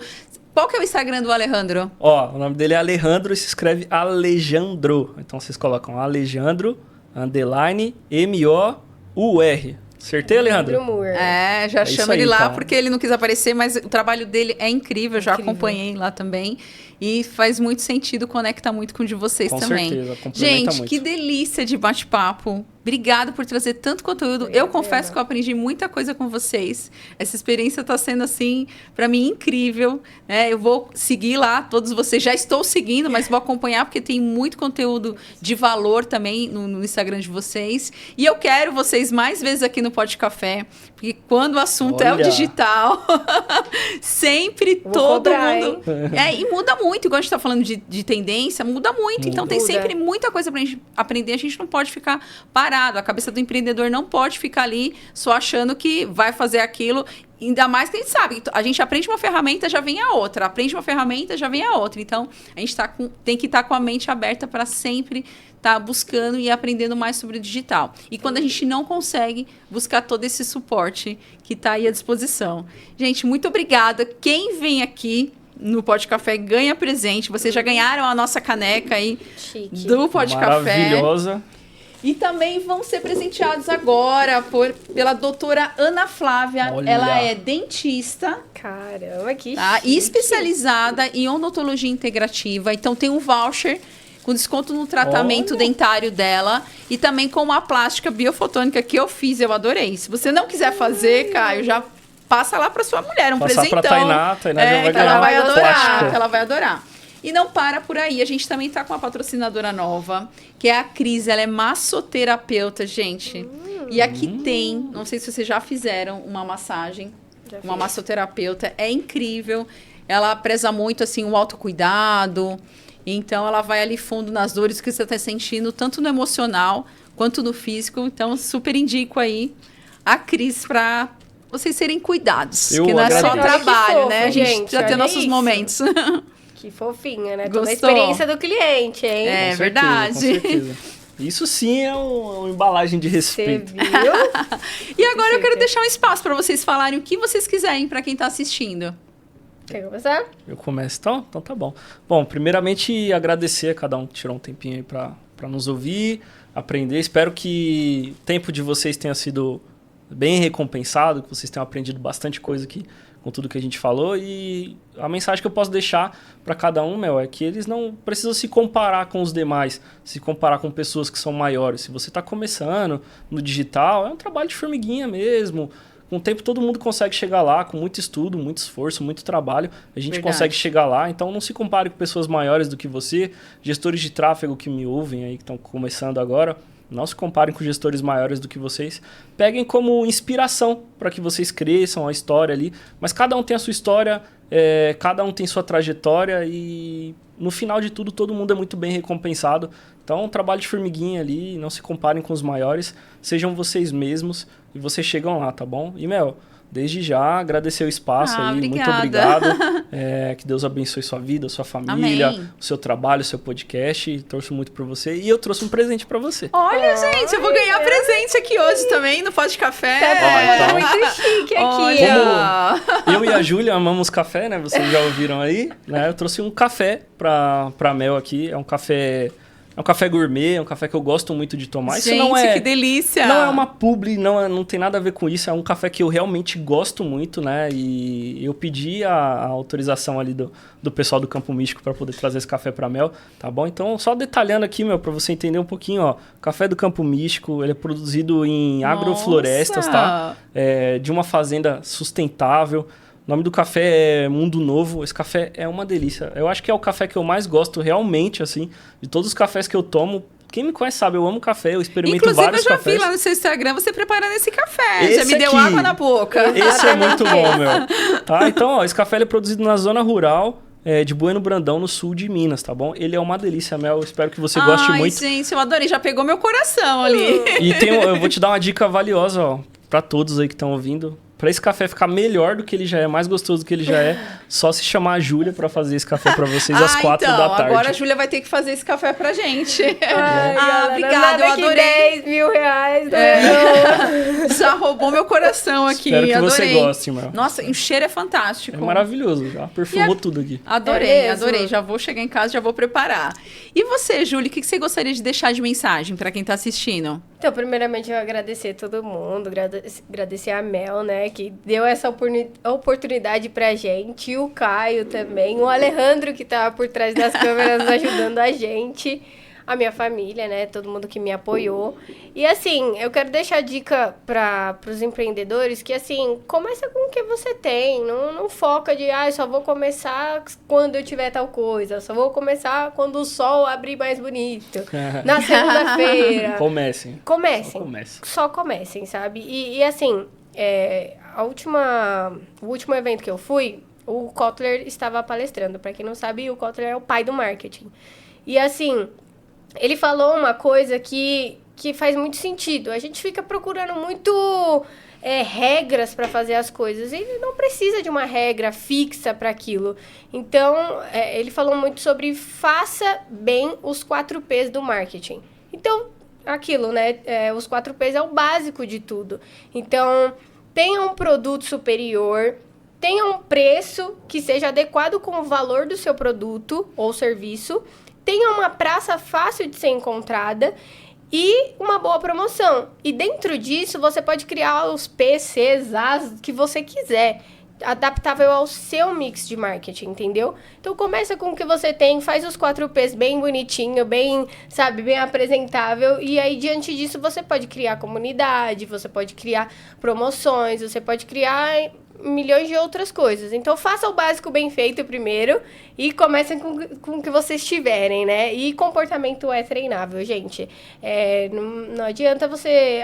Qual que é o Instagram do Alejandro? Ó, o nome dele é Alejandro e se escreve Alejandro. Então vocês colocam Alejandro, _MOUR. Acertei, Alejandro? Já chama ele lá, tá. porque ele não quis aparecer, mas o trabalho dele é incrível, já acompanhei lá também. E faz muito sentido, conecta muito com o de vocês também. Com certeza, complementa Gente, muito. que delícia de bate-papo. Obrigada por trazer tanto conteúdo. Eu confesso que eu aprendi muita coisa com vocês. Essa experiência está sendo, assim, para mim, incrível. Né? Eu vou seguir lá, todos vocês. Já estou seguindo, mas vou acompanhar, porque tem muito conteúdo de valor também no Instagram de vocês. E eu quero vocês mais vezes aqui no Pod Café, porque quando o assunto é o digital, sempre todo mundo... E muda muito, igual a gente está falando de tendência, muda muito. Então, tem sempre muita coisa para a gente aprender. A gente não pode ficar parado. A cabeça do empreendedor não pode ficar ali só achando que vai fazer aquilo. Ainda mais que a gente sabe, a gente aprende uma ferramenta, já vem a outra. Aprende uma ferramenta, já vem a outra. Então, a gente tem que estar com a mente aberta para sempre estar buscando e aprendendo mais sobre o digital. E quando a gente não consegue, buscar todo esse suporte que está aí à disposição. Gente, muito obrigada. Quem vem aqui no Pod Café ganha presente. Vocês já ganharam a nossa caneca aí do Pod Café. Maravilhosa. E também vão ser presenteados agora pela doutora Ana Flávia. Olha. Ela é dentista. Caramba, que Tá? chique. Especializada em odontologia integrativa. Então, tem um voucher com desconto no tratamento dentário dela e também com uma plástica biofotônica que eu fiz, eu adorei. Se você não quiser fazer, Caio, já passa lá para sua mulher, presentão. Pra Tainá já vai ganhar ela vai adorar, plástica. ela vai adorar. E não para por aí, a gente também tá com uma patrocinadora nova, que é a Cris, ela é massoterapeuta, gente. E aqui tem, não sei se vocês já fizeram uma massagem, uma massoterapeuta, é incrível. Ela preza muito, assim, o autocuidado. Então, ela vai ali fundo nas dores que você está sentindo, tanto no emocional quanto no físico. Então, super indico aí a Cris para vocês serem cuidados. Porque não é só trabalho, né? A gente já tem nossos momentos. Que fofinha, né? Toda a experiência do cliente, hein? É com verdade. Certeza, com certeza. Isso sim é uma embalagem de respeito. Você viu? E agora eu quero deixar um espaço para vocês falarem o que vocês quiserem para quem está assistindo. Quer começar? Eu começo então? Então tá bom. Bom, primeiramente agradecer a cada um que tirou um tempinho aí para nos ouvir, aprender. Espero que o tempo de vocês tenha sido bem recompensado, que vocês tenham aprendido bastante coisa aqui com tudo que a gente falou. E a mensagem que eu posso deixar para cada um, é que eles não precisam se comparar com os demais, se comparar com pessoas que são maiores. Se você está começando no digital, é um trabalho de formiguinha mesmo. Com o tempo todo mundo consegue chegar lá, com muito estudo, muito esforço, muito trabalho. A gente consegue chegar lá, então não se compare com pessoas maiores do que você. Gestores de tráfego que me ouvem aí, que estão começando agora, não se comparem com gestores maiores do que vocês. Peguem como inspiração para que vocês cresçam a história ali. Mas cada um tem a sua história, cada um tem sua trajetória e no final de tudo todo mundo é muito bem recompensado. Então, um trabalho de formiguinha ali, não se comparem com os maiores, sejam vocês mesmos e vocês chegam lá, tá bom? E, desde já, agradecer o espaço aí, obrigada. Muito obrigado. Que Deus abençoe sua vida, sua família, Amém. O seu trabalho, o seu podcast. Torço muito por você. E eu trouxe um presente pra você. Olha, gente, eu vou ganhar presente aqui hoje também, no Pó de Café. Tá muito chique aqui, ó. Eu e a Júlia amamos café, né? Vocês já ouviram aí, né? Eu trouxe um café pra Mel aqui. É um café gourmet, é um café que eu gosto muito de tomar. Gente, isso não é, que delícia! Não é uma publi, não tem nada a ver com isso. É um café que eu realmente gosto muito, né? E eu pedi a autorização ali do pessoal do Campo Místico para poder trazer esse café para Mel, tá bom? Então, só detalhando aqui, para você entender um pouquinho, ó. Café do Campo Místico, ele é produzido em agroflorestas, tá? De uma fazenda sustentável. O nome do café é Mundo Novo. Esse café é uma delícia. Eu acho que é o café que eu mais gosto realmente, assim, de todos os cafés que eu tomo. Quem me conhece sabe, eu amo café, eu experimento vários cafés. Inclusive, eu já vi lá no seu Instagram você preparando esse café. Esse já me deu aqui, água na boca. Esse é muito bom, Tá? Então, ó, esse café ele é produzido na zona rural de Bueno Brandão, no sul de Minas, tá bom? Ele é uma delícia, Mel. Eu espero que você goste muito. Gente, eu adorei. Já pegou meu coração ali. E eu vou te dar uma dica valiosa, ó, pra todos aí que estão ouvindo. Para esse café ficar melhor do que ele já é, mais gostoso do que ele já é, só se chamar a Júlia para fazer esse café para vocês às 4 da tarde. Agora a Júlia vai ter que fazer esse café pra gente. Obrigada, eu adorei. R$10.000. Já roubou meu coração aqui. Espero que adorei. Você goste, Mel. Nossa, e o cheiro é fantástico. É maravilhoso, já perfumou tudo aqui. Adorei. Já vou chegar em casa, já vou preparar. E você, Júlia, o que você gostaria de deixar de mensagem para quem tá assistindo? Então, primeiramente, eu agradecer todo mundo, agradecer a Mel, né, que deu essa oportunidade pra gente, e o Caio também, o Alejandro, que tá por trás das câmeras ajudando a gente, a minha família, né, todo mundo que me apoiou. E, assim, eu quero deixar a dica para os empreendedores que, assim, começa com o que você tem, não foca de, eu só vou começar quando eu tiver tal coisa, só vou começar quando o sol abrir mais bonito, na segunda-feira. Comecem. Só comecem, sabe? E assim, o último evento que eu fui, o Kotler estava palestrando. Para quem não sabe, o Kotler é o pai do marketing. E assim, ele falou uma coisa que faz muito sentido. A gente fica procurando muito regras para fazer as coisas. E não precisa de uma regra fixa para aquilo. Então, ele falou muito sobre faça bem os 4 P's do marketing. Então, aquilo, né? Os 4 P's é o básico de tudo. Então, tenha um produto superior, tenha um preço que seja adequado com o valor do seu produto ou serviço, tenha uma praça fácil de ser encontrada e uma boa promoção. E dentro disso, você pode criar os P's, C's, A's que você quiser. adaptável ao seu mix de marketing, entendeu? Então começa com o que você tem, faz os 4Ps bem bonitinho, bem, sabe, bem apresentável, e aí diante disso você pode criar comunidade, você pode criar promoções, você pode criar milhões de outras coisas. Então faça o básico bem feito primeiro e comecem com o que vocês tiverem, né? E comportamento é treinável, gente. Não adianta você...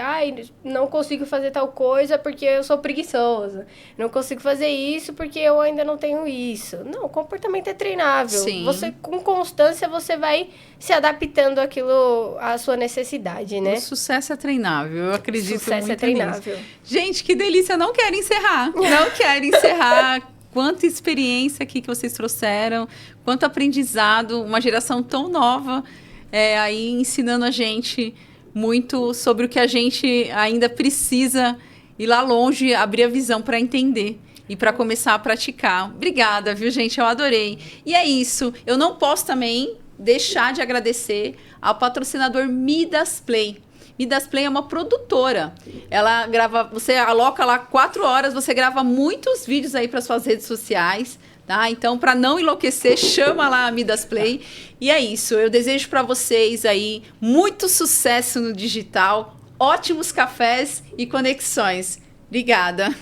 não consigo fazer tal coisa porque eu sou preguiçoso. Não consigo fazer isso porque eu ainda não tenho isso. Não, comportamento é treinável. Sim. Você, com constância, você vai se adaptando àquilo, à sua necessidade, né? O sucesso é treinável, eu acredito muito nisso. Sucesso é treinável. Gente, que delícia, não quero encerrar. Não quero encerrar. Quanta experiência aqui que vocês trouxeram, quanto aprendizado, uma geração tão nova aí ensinando a gente muito sobre o que a gente ainda precisa ir lá longe, abrir a visão para entender e para começar a praticar. Obrigada, viu, gente? Eu adorei. E é isso. Eu não posso também deixar de agradecer ao patrocinador Midas Play. Midas Play é uma produtora. Ela grava, você aloca lá 4 horas, você grava muitos vídeos aí para suas redes sociais, tá? Então, para não enlouquecer, chama lá a Midas Play. E é isso. Eu desejo para vocês aí muito sucesso no digital, ótimos cafés e conexões. Obrigada.